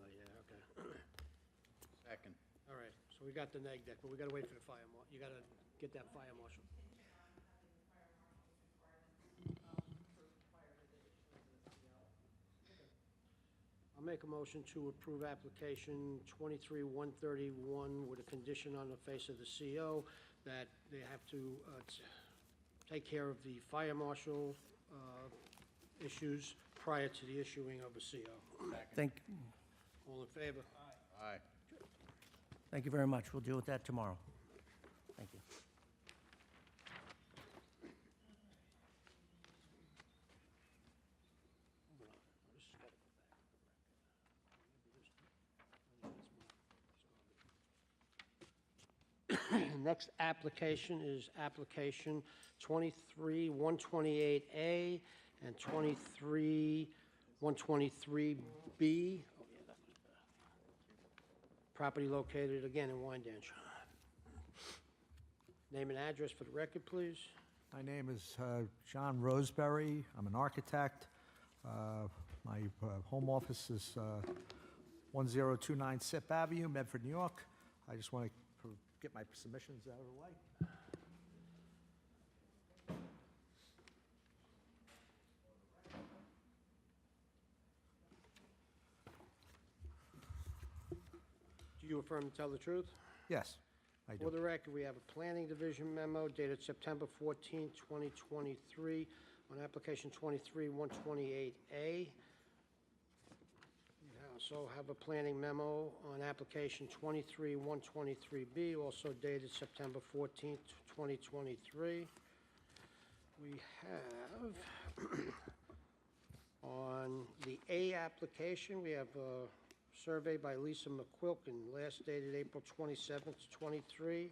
yeah, okay. Second. All right, so we got the neg deck, but we gotta wait for the fire marshal. You gotta get that fire marshal. I'll make a motion to approve application 23-131 with a condition on the face of the CO that they have to take care of the fire marshal issues prior to the issuing of a CO. All in favor? Aye. Thank you very much. We'll deal with that tomorrow. Thank you. Next application is application 23-128A and 23-123B. Property located again in Wyandanch. Name and address for the record, please. My name is John Roseberry. I'm an architect. My home office is 1029 Sip Avenue, Medford, New York. I just want to get my submissions out of the way. Do you affirm to tell the truth? Yes, I For do. the record, we have a Planning Division memo dated September 14, 2023, on application 23-128A. We also have a planning memo on application 23-123B, also dated September 14, 2023. We have, on the A application, we have a survey by Lisa McQuilkin, last dated April 27th, 23.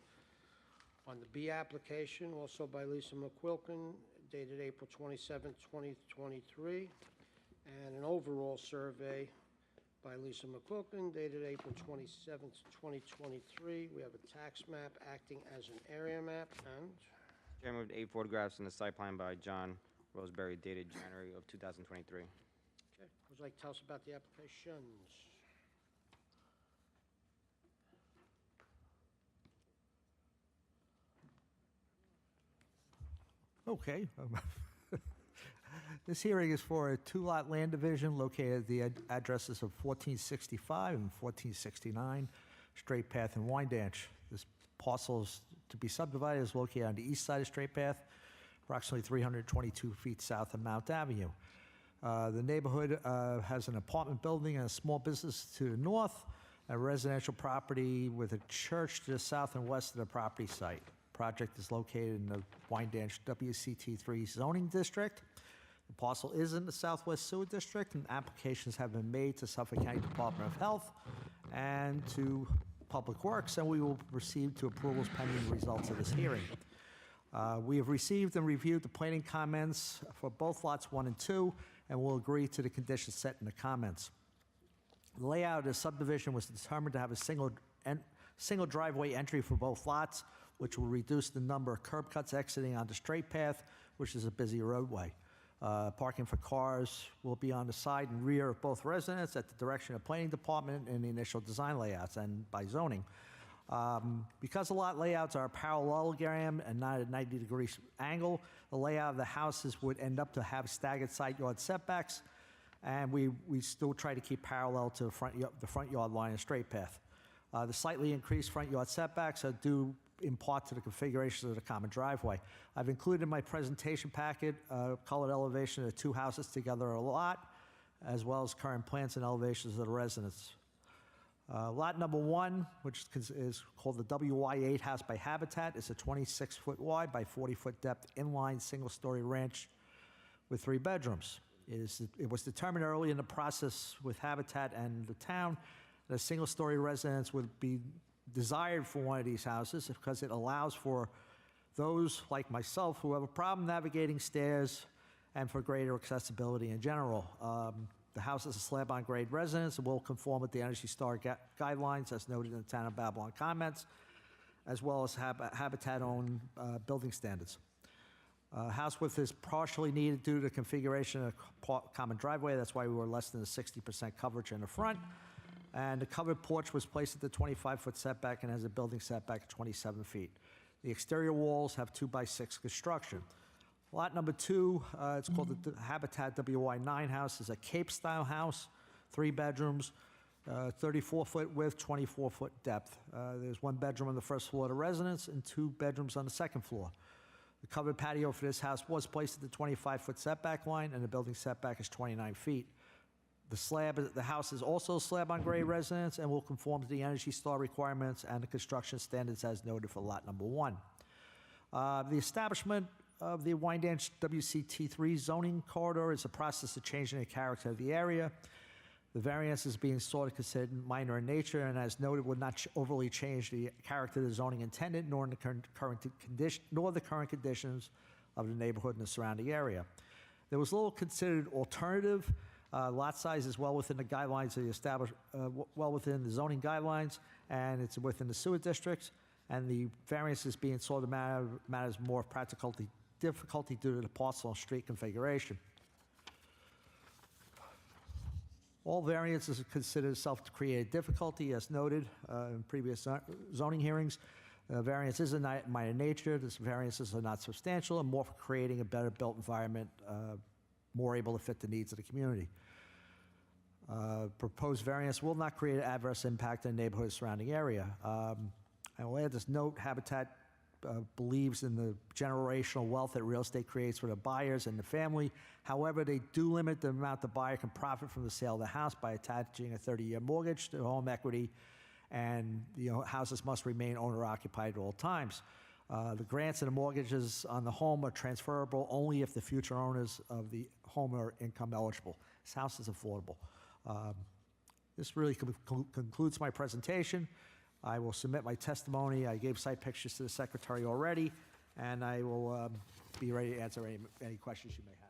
On the B application, also by Lisa McQuilkin, dated April 27th, 2023. And an overall survey by Lisa McQuilkin, dated April 27th, 2023. We have a tax map acting as an area map, and Chair, moved 8 photographs in the site plan by John Roseberry dated January of 2023. okay, would you like to tell us about the applications? Okay. This hearing is for a two-lot land division located at the addresses of 1465 and 1469 Straight Path in Wyandanch. This parcel is to be subdivided is located on the east side of Straight Path, approximately 322 feet south of Mount Avenue. The neighborhood has an apartment building and a small business to the north, a residential property with a church to the south and west of the property site. Project is located in the Wyandanch WCT3 zoning district. The parcel is in the Southwest Sewer District, and applications have been made to Suffolk County Department of Health and to Public Works, and we will proceed to approvals pending the results of this hearing. We have received and reviewed the planning comments for both lots 1 and 2, and will agree to the conditions set in the comments. The layout of the subdivision was determined to have a single driveway entry for both lots, which will reduce the number of curb cuts exiting onto Straight Path, which is a busy roadway. Parking for cars will be on the side and rear of both residences at the direction of Planning Department in the initial design layouts and by zoning. Because the lot layouts are a parallelogram and not a 90-degree angle, the layout of the houses would end up to have staggered side yard setbacks, and we still try to keep parallel to the front yard line and Straight Path. The slightly increased front yard setbacks are due in part to the configuration of the common driveway. I've included in my presentation packet colored elevation of the two houses together a lot, as well as current plans and elevations of the residence. Lot number 1, which is called the WY8 House by Habitat, is a 26-foot wide by 40-foot depth inline single-story ranch with 3 bedrooms. It was determined early in the process with Habitat and the town that a single-story residence would be desired for one of these houses because it allows for those like myself who have a problem navigating stairs and for greater accessibility in general. The house is a slab-on-grade residence and will conform with the Energy Star guidelines as noted in the Town of Babylon comments, as well as Habitat-owned building standards. House width is partially needed due to the configuration of common driveway. That's why we were less than the 60% coverage in the front. And the covered porch was placed at the 25-foot setback and has a building setback of 27 feet. The exterior walls have 2x6 construction. Lot number 2, it's called the Habitat WY9 house, is a Cape-style house, 3 bedrooms, 34-foot width, 24-foot depth. There's 1 bedroom on the first floor of the residence and 2 bedrooms on the second floor. The covered patio for this house was placed at the 25-foot setback line, and the building setback is 29 feet. The house is also a slab-on-grade residence and will conform to the Energy Star requirements and the construction standards as noted for lot number 1. The establishment of the Wyandanch WCT3 zoning corridor is a process of changing the character of the area. The variance is being sought and considered minor in nature, and as noted, would not overly change the character of the zoning intended, nor the current conditions of the neighborhood and the surrounding area. There was little considered alternative. Lot size is well within the guidelines of the established, well within the zoning guidelines, and it's within the sewer districts. And the variance is being sought to matters more difficulty due to the parcel and street configuration. All variances are considered self-created difficulty, as noted in previous zoning hearings. Variance is a minor nature. These variances are not substantial and more for creating a better built environment, more able to fit the needs of the community. Proposed variance will not create an adverse impact on the neighborhood surrounding area. I will add this note, Habitat believes in the generational wealth that real estate creates for the buyers and the family. However, they do limit the amount the buyer can profit from the sale of the house by attaching a 30-year mortgage to home equity, and houses must remain owner-occupied at all times. The grants and the mortgages on the home are transferable only if the future owners of the home are income eligible. This house is affordable. This really concludes my presentation. I will submit my testimony. I gave site pictures to the secretary already, and I will be ready to answer any questions you may have.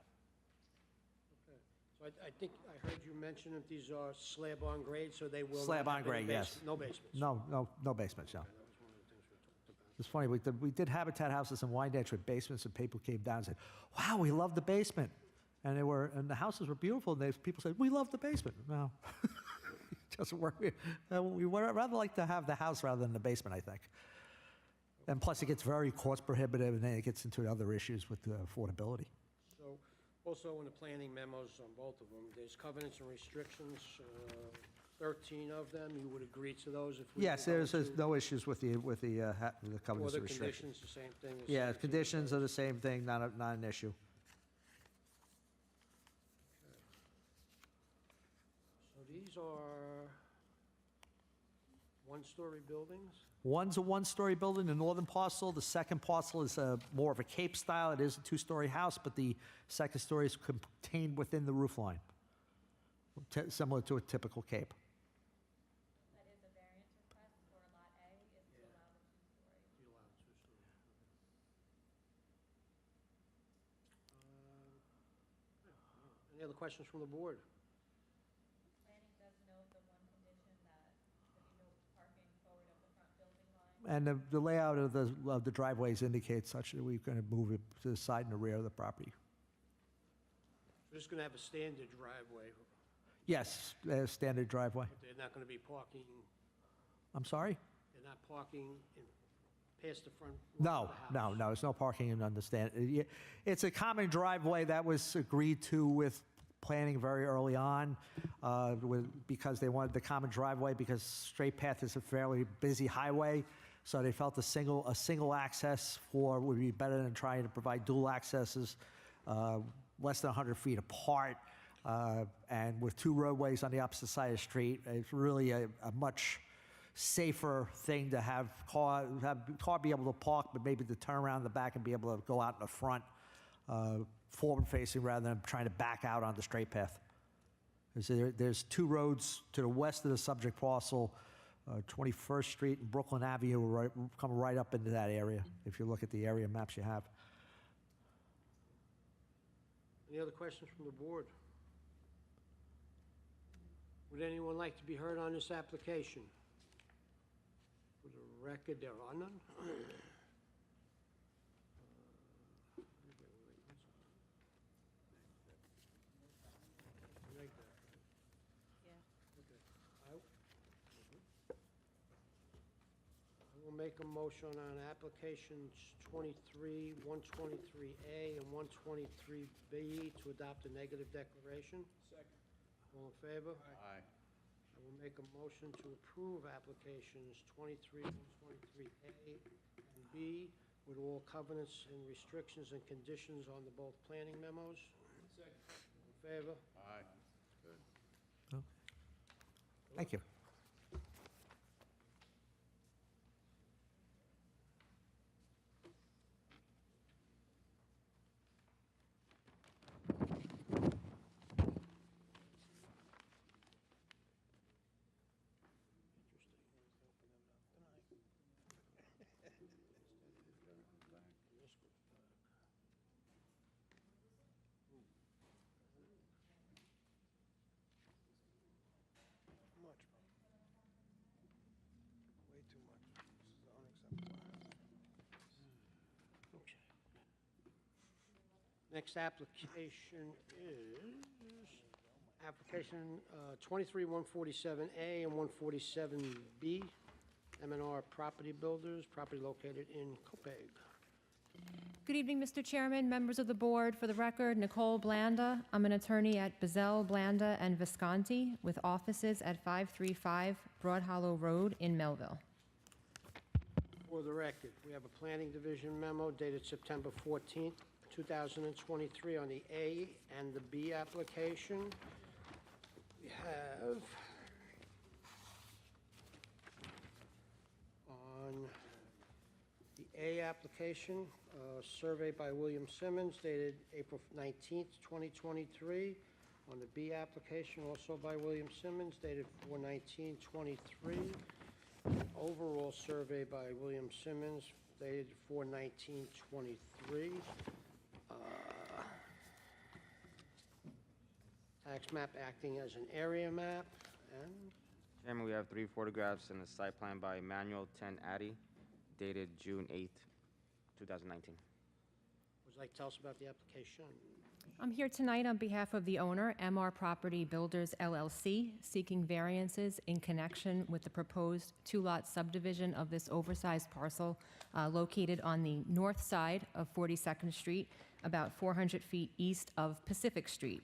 So I think I heard you mention that these are slab-on grade, so they will not Slab have on any grade, yes. No basements. No basements, no. It's funny, we did Habitat houses in Wyandanch with basements, and people came down and said, wow, we love the basement. And the houses were beautiful, and people said, we love the basement. No, it doesn't work. We would rather like to have the house rather than the basement, I think. And plus, it gets very cost prohibitive, and then it gets into other issues with affordability. So also in the planning memos on both of them, there's covenants and restrictions, 13 of them. You would agree to those if we... Yes, there's no issues with the covenants and restrictions. Or the conditions, the same thing? Yeah, conditions are the same thing, not an issue. So these are one-story buildings? One's a one-story building, the northern parcel. The second parcel is more of a Cape style. It is a two-story house, but the second story is contained within the roof line, similar to a typical Cape. That is a variance request for Lot A, is to allow the two-story. Any other questions from the board? And the layout of the driveways indicates such that we're going to move it to the side and the rear of the property. We're just going to have a standard driveway, Yes, standard driveway. but they're not going to be parking, I'm sorry? they're not parking past the front No, lawn of the house. no, there's no parking and understand. It's a common driveway that was agreed to with planning very early on, because they wanted the common driveway, because Straight Path is a fairly busy highway, so they felt a single access would be better than trying to provide dual accesses, less than 100 feet apart, and with two roadways on the opposite side of the street. It's really a much safer thing to have car be able to park, but maybe to turn around in the back and be able to go out in the front, forward facing, rather than trying to back out on the Straight Path. There's two roads to the west of the subject parcel, 21st Street and Brooklyn Avenue, come right up into that area, if you look at the area maps you have. Any other questions from the board? Would anyone like to be heard on this application? For the record, there are none. I will make a motion on applications 23, 123A, and 123B to adopt a negative declaration. Second. All in favor? Aye. I will make a motion to approve applications 23, 123A and B with all covenants and restrictions and conditions on the both planning memos. Second. All in favor? Aye. Thank you. Way too much. This is unacceptable. Okay. Next application is application 23-147A and 147B, M&R Property Builders, property located in Copaig. Good evening, Mr. Chairman, members of the board. For the record, Nicole Blanda. I'm an attorney at Bazell, Blanda, and Visconti, with offices at 535 Broad Hollow Road in Melville. For the record, we have a Planning Division memo dated September 14th, 2023 on the A and the B application. We have on the A application, survey by William Simmons dated April 19th, 2023. On the B application, also by William Simmons dated 4/19/23. Overall survey by William Simmons dated 4/19/23. Tax map acting as an area map, and Chairman, we have 3 photographs in the site plan by Emmanuel 10 Addy, dated June 8th, 2019. would you like to tell us about the application? I'm here tonight on behalf of the owner, MR Property Builders LLC, seeking variances in connection with the proposed two-lot subdivision of this oversized parcel located on the north side of 42nd Street, about 400 feet east of Pacific Street.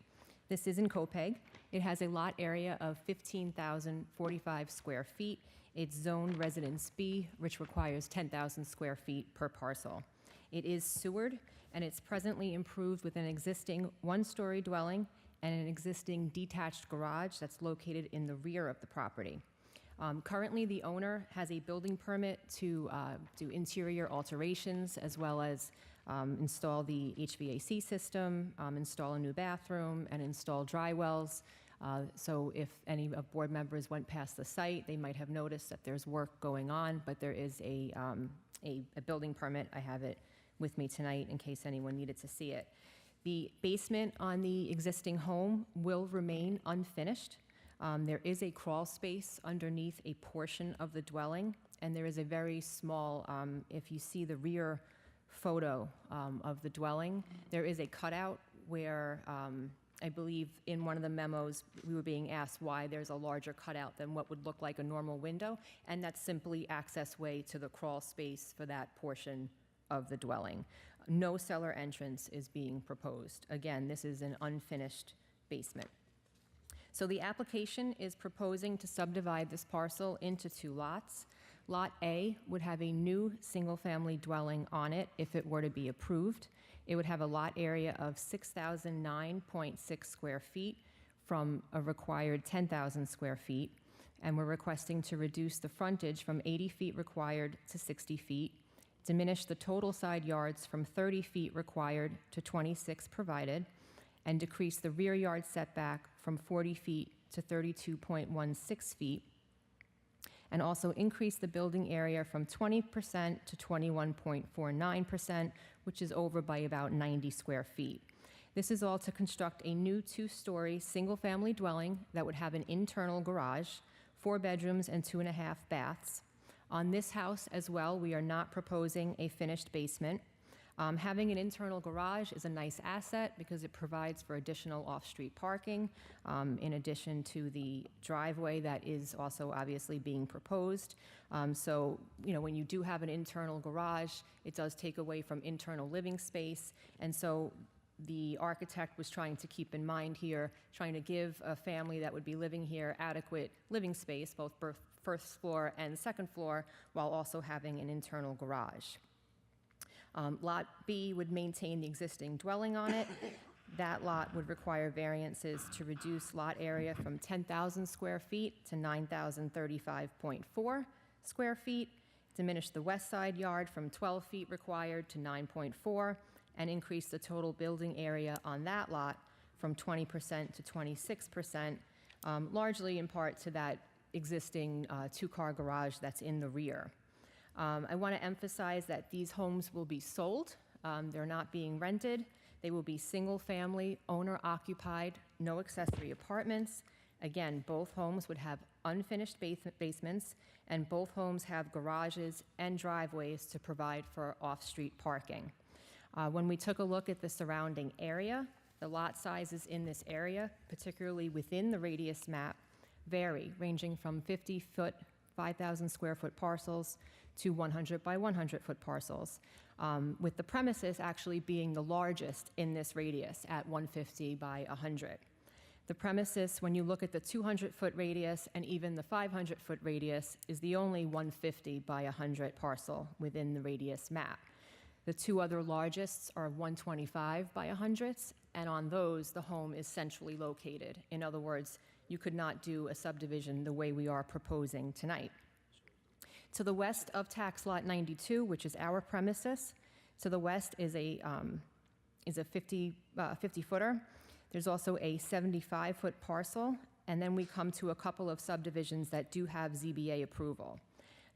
This is in Copaig. It has a lot area of 15,045 square feet. It's zoned Residence B, which requires 10,000 square feet per parcel. It is sewered, and it's presently improved with an existing one-story dwelling and an existing detached garage that's located in the rear of the property. Currently, the owner has a building permit to do interior alterations, as well as install the HVAC system, install a new bathroom, and install dry wells. So if any of board members went past the site, they might have noticed that there's work going on, but there is a building permit. I have it with me tonight in case anyone needed to see it. The basement on the existing home will remain unfinished. There is a crawl space underneath a portion of the dwelling, and there is a very small, if you see the rear photo of the dwelling, there is a cutout where I believe in one of the memos, we were being asked why there's a larger cutout than what would look like a normal window, and that's simply access way to the crawl space for that portion of the dwelling. No cellar entrance is being proposed. Again, this is an unfinished basement. So the application is proposing to subdivide this parcel into 2 lots. Lot A would have a new single-family dwelling on it if it were to be approved. It would have a lot area of 6,009.6 square feet from a required 10,000 square feet, and we're requesting to reduce the frontage from 80 feet required to 60 feet, diminish the total side yards from 30 feet required to 26 provided, and decrease the rear yard setback from 40 feet to 32.16 feet, and also increase the building area from 20% to 21.49%, which is over by about 90 square feet. This is all to construct a new 2-story single-family dwelling that would have an internal garage, 4 bedrooms and 2.5 baths. On this house as well, we are not proposing a finished basement. Having an internal garage is a nice asset because it provides for additional off-street parking, in addition to the driveway that is also obviously being proposed. So, when you do have an internal garage, it does take away from internal living space. And so the architect was trying to keep in mind here, trying to give a family that would be living here adequate living space, both first floor and second floor, while also having an internal garage. Lot B would maintain the existing dwelling on it. That lot would require variances to reduce lot area from 10,000 square feet to 9,035.4 square feet, diminish the west side yard from 12 feet required to 9.4, and increase the total building area on that lot from 20% to 26%, largely in part to that existing 2-car garage that's in the rear. I want to emphasize that these homes will be sold. They're not being rented. They will be single-family, owner-occupied, no accessory apartments. Again, both homes would have unfinished basements, and both homes have garages and driveways to provide for off-street parking. When we took a look at the surrounding area, the lot sizes in this area, particularly within the radius map, vary, ranging from 50-foot, 5,000 square foot parcels to 100 by 100 foot parcels, with the premises actually being the largest in this radius at 150 by 100. The premises, when you look at the 200-foot radius and even the 500-foot radius, is the only 150 by 100 parcel within the radius map. The 2 other largest are 125 by 100s, and on those, the home is centrally located. In other words, you could not do a subdivision the way we are proposing tonight. To the west of tax lot 92, which is our premises, to the west is a 50-footer. There's also a 75-foot parcel, and then we come to a couple of subdivisions that do have ZBA approval.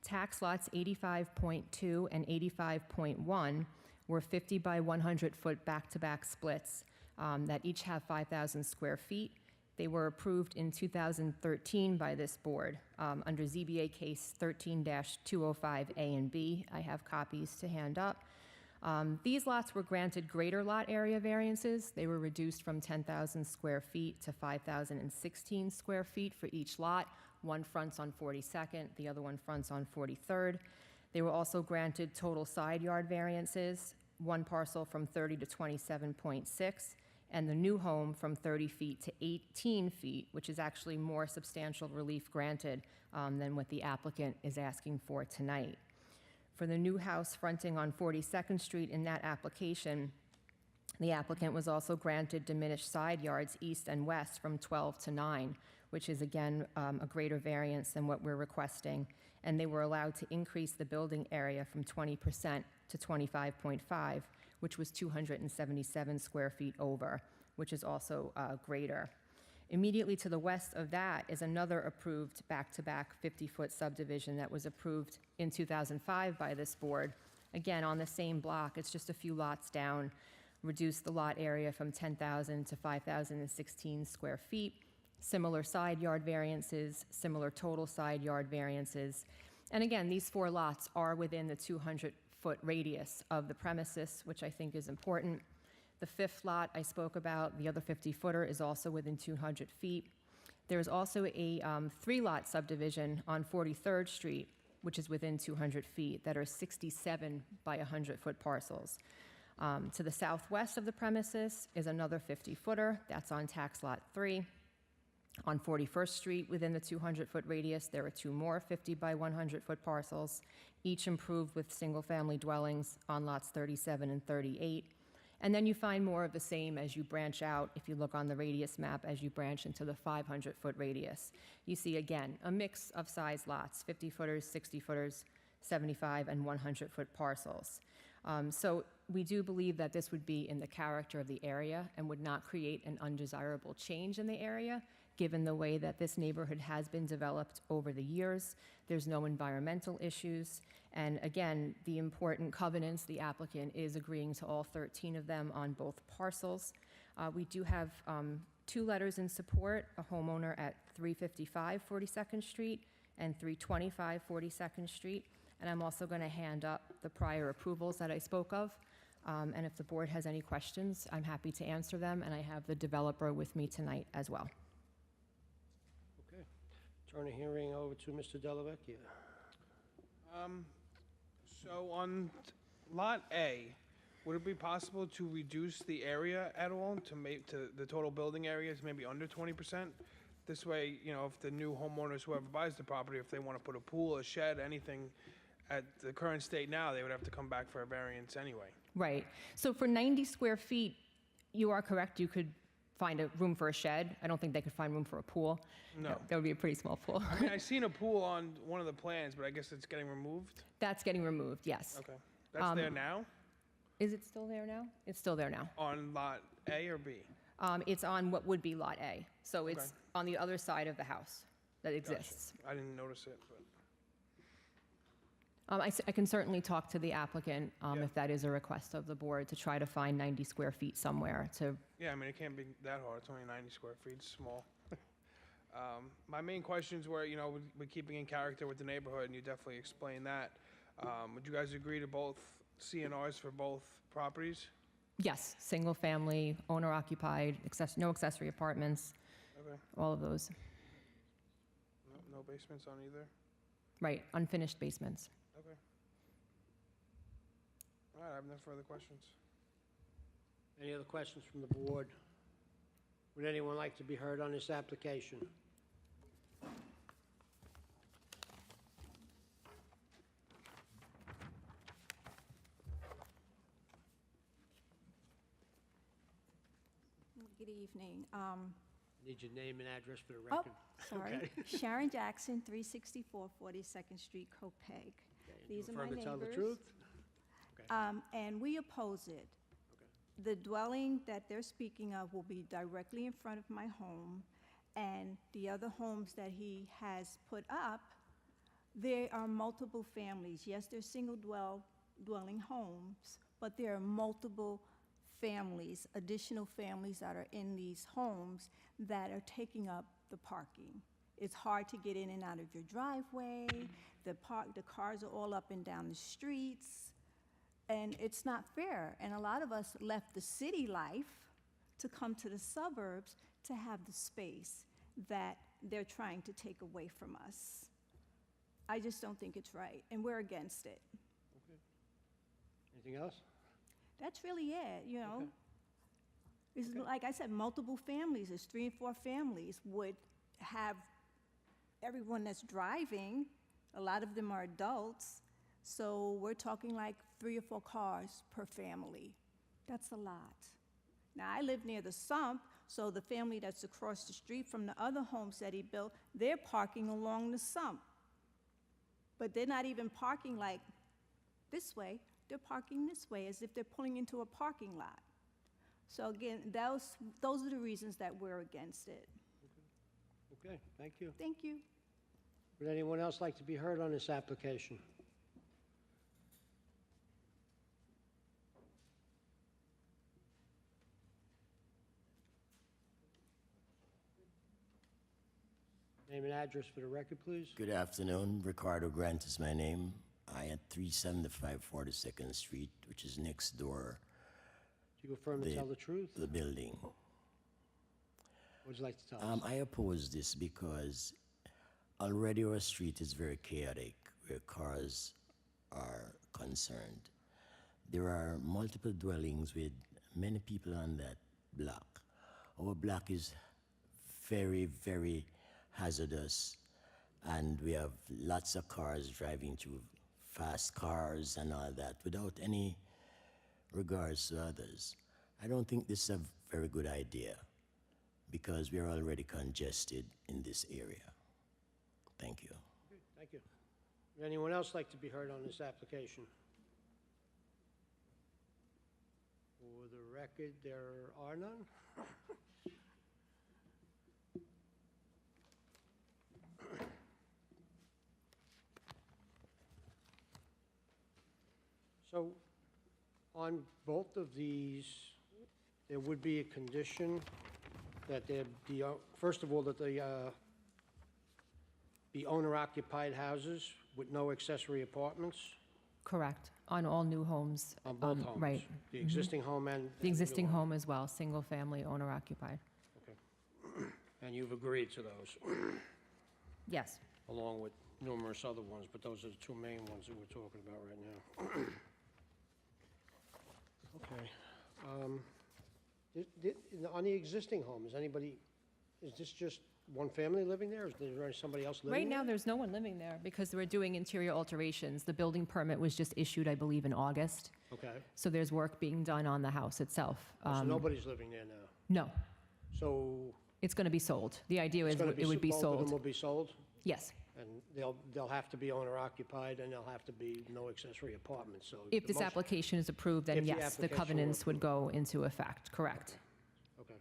Tax lots 85.2 and 85.1 were 50 by 100-foot back-to-back splits that each have 5,000 square feet. They were approved in 2013 by this board under ZBA case 13-205A and B. I have copies to hand up. These lots were granted greater lot area variances. They were reduced from 10,000 square feet to 5,016 square feet for each lot. One fronts on 42nd, the other one fronts on 43rd. They were also granted total side yard variances, one parcel from 30 to 27.6, and the new home from 30 feet to 18 feet, which is actually more substantial relief granted than what the applicant is asking for tonight. For the new house fronting on 42nd Street in that application, the applicant was also granted diminished side yards east and west from 12 to 9, which is again a greater variance than what we're requesting, and they were allowed to increase the building area from 20% to 25.5, which was 277 square feet over, which is also greater. Immediately to the west of that is another approved back-to-back 50-foot subdivision that was approved in 2005 by this board. Again, on the same block, it's just a few lots down. reduce the lot area from 10,000 to 5,016 square feet, similar side yard variances, similar total side yard variances. And again, these 4 lots are within the 200-foot radius of the premises, which I think is important. The 5th lot I spoke about, the other 50-footer, is also within 200 feet. There's also a 3-lot subdivision on 43rd Street, which is within 200 feet, that are 67 by 100-foot parcels. To the southwest of the premises is another 50-footer. That's on tax lot 3. On 41st Street, within the 200-foot radius, there are 2 more 50 by 100-foot parcels, each improved with single-family dwellings on lots 37 and 38. And then you find more of the same as you branch out, if you look on the radius map, as you branch into the 500-foot radius. You see, again, a mix of size lots, 50-footers, 60-footers, 75 and 100-foot parcels. So we do believe that this would be in the character of the area and would not create an undesirable change in the area, given the way that this neighborhood has been developed over the years. There's no environmental issues. And again, the important covenants, the applicant is agreeing to all 13 of them on both parcels. We do have 2 letters in support, a homeowner at 355 42nd Street and 325 42nd Street. And I'm also going to hand up the prior approvals that I spoke of. And if the board has any questions, I'm happy to answer them. And I have the developer with me tonight as well. Okay. Turn the hearing over to Mr. Dellavecchia. So on Lot A, would it be possible to reduce the area at all to make, to the total building area is maybe under 20%? This way, you know, if the new homeowners, whoever buys the property, if they want to put a pool, a shed, anything at the current state now, they would have to come back for a variance anyway. Right. So for 90 square feet, you are correct. You could find a room for a shed. I don't think they could find room for a pool. No. That would be a pretty small pool. I mean, I seen a pool on one of the plans, but I guess it's getting removed? That's getting removed, yes. Okay. That's there now? Is it still there now? It's still there now. On Lot A or B? It's on what would be Lot A. So it's Okay. on the other side of the house that exists. I didn't notice it, but. I can certainly talk to the applicant Yeah. if that is a request of the board to try to find 90 square feet somewhere to. Yeah, I mean, it can't be that hard. It's only 90 square feet, it's small. My main questions were, you know, with keeping in character with the neighborhood, and you definitely explained that. Would you guys agree to both CNRs for both properties? Yes, single family, owner occupied, no accessory apartments, Okay. all of those. No basements on either? Right, unfinished basements. Okay. All right, I have no further questions. Any other questions from the board? Would anyone like to be heard on this application? Good evening. Need your name and address for the Oh, record. sorry. Okay. Sharon Jackson, 364 42nd Street, Copeg. Okay, and These you are my affirm to tell the neighbors. truth? Okay. And we oppose it. The dwelling that they're speaking of will be directly in front of my home, and the other homes that he has put up, there are multiple families. Yes, they're single dwelling homes, but there are multiple families, additional families that are in these homes that are taking up the parking. It's hard to get in and out of your driveway. The cars are all up and down the streets. And it's not fair. And a lot of us left the city life to come to the suburbs to have the space that they're trying to take away from us. I just don't think it's right, and we're against it. Anything else? That's really it, you know. Okay. It's like I said, multiple families, there's 3 and 4 families would have everyone that's driving, a lot of them are adults, so we're talking like 3 or 4 cars per family. That's a lot. Now, I live near the sump, so the family that's across the street from the other homes that he built, they're parking along the sump. But they're not even parking like this way, they're parking this way as if they're pulling into a parking lot. So again, those are the reasons that we're against it. Okay, thank you. Thank you. Would anyone else like to be heard on this application? Name and address for the record, please. Good afternoon. Ricardo Grant is my name. I at 375 42nd Street, which is next door Do you affirm to tell the truth? the building. What would you like to tell us? I oppose this because already our street is very chaotic where cars are concerned. There are multiple dwellings with many people on that block. Our block is very, very hazardous, and we have lots of cars driving through, fast cars and all that, without any regards to others. I don't think this is a very good idea because we are already congested in this area. Thank you. Thank you. Would anyone else like to be heard on this application? For the record, there are none. So, on both of these, there would be a condition that there be, first of all, that the be owner-occupied houses with no accessory apartments Correct, on all new homes. on both homes? Right. The Mhm. existing home and... The existing new home as well, single-family owner-occupied. Okay. And you've agreed to those, Yes. along with numerous other ones, but those are the two main ones that we're talking about right now. Okay. On the existing home, is this just one family living there? Is there somebody else living there? Right now, there's no one living there because we're doing interior alterations. The building permit was just issued, I believe, in August. Okay. So there's work being done on the house itself. So nobody's living there now? No, So it's going to be sold. The idea is it's gonna it would be both of them will sold. be sold? Yes. And they'll have to be owner-occupied, and they'll have to be no accessory apartments, so... If the this motion- application is approved, If then the yes, the application were covenants would go into effect, correct? Okay.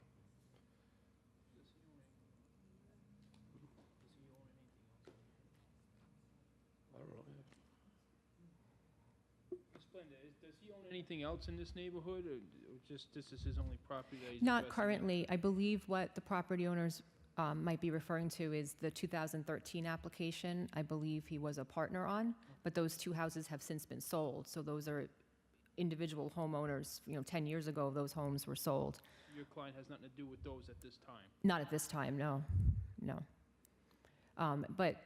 I don't know. Explain that. Does he own anything else in this neighborhood, or just this is his only property that he's Not investing in? currently. I believe what the property owners might be referring to is the 2013 application. I believe he was a partner on, but those two houses have since been sold. So those are individual homeowners. 10 years ago, those homes were sold. Your client has nothing to do with those at this time? Not at this time, no. But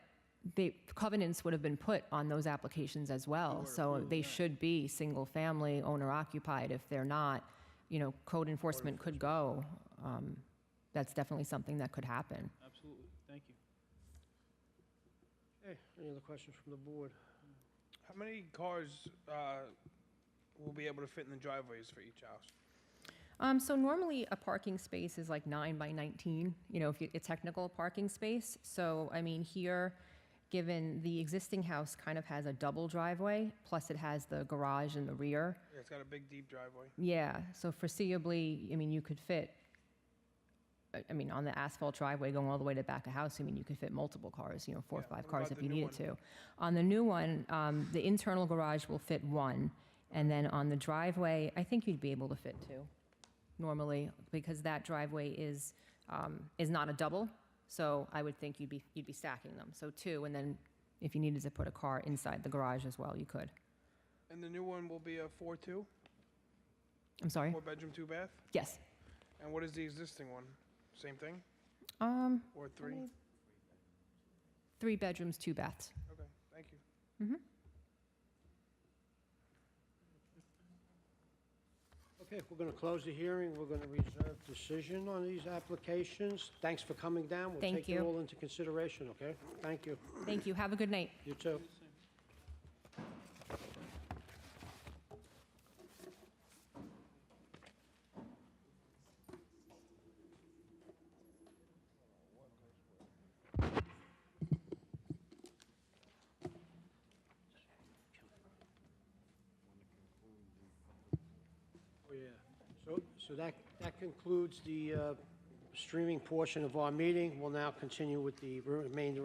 the covenants would have been put on those applications as well. were So approved, they right. should be single-family, owner-occupied. If they're not, code enforcement could go. That's definitely something that could happen. Absolutely. Thank you. Okay, any other questions from the board? How many cars will be able to fit in the driveways for each house? So normally a parking space is like 9 by 19, if a technical parking space. So, here, given the existing house kind of has a double driveway, plus it has the garage in the rear. Yeah, it's got a big, deep driveway. Yeah, so foreseeably, you could fit, on the asphalt driveway going all the way to the back of house, you could fit multiple cars, 4 or 5 what cars about if the you new needed one? to. On the new one, the internal garage will fit 1, and then on the driveway, I think you'd be able to fit 2, normally, because that driveway is not a double, so I would think you'd be stacking them. So 2, and then if you needed to put a car inside the garage as well, you could. And the new one will be a 4-2? I'm sorry? 4-bedroom, 2-bath? Yes. And what is the existing one? Same thing? Or 3? 3 bedrooms, 2 baths. Okay, thank you. Mm-hmm. Okay, we're going to close the hearing. We're going to reserve decision on these applications. Thanks for coming down. We'll Thank take you. them all into consideration, okay? Thank you. Thank you. Have a good night. You too. Oh, yeah. So that concludes the streaming portion of our meeting. We'll now continue with the remainder of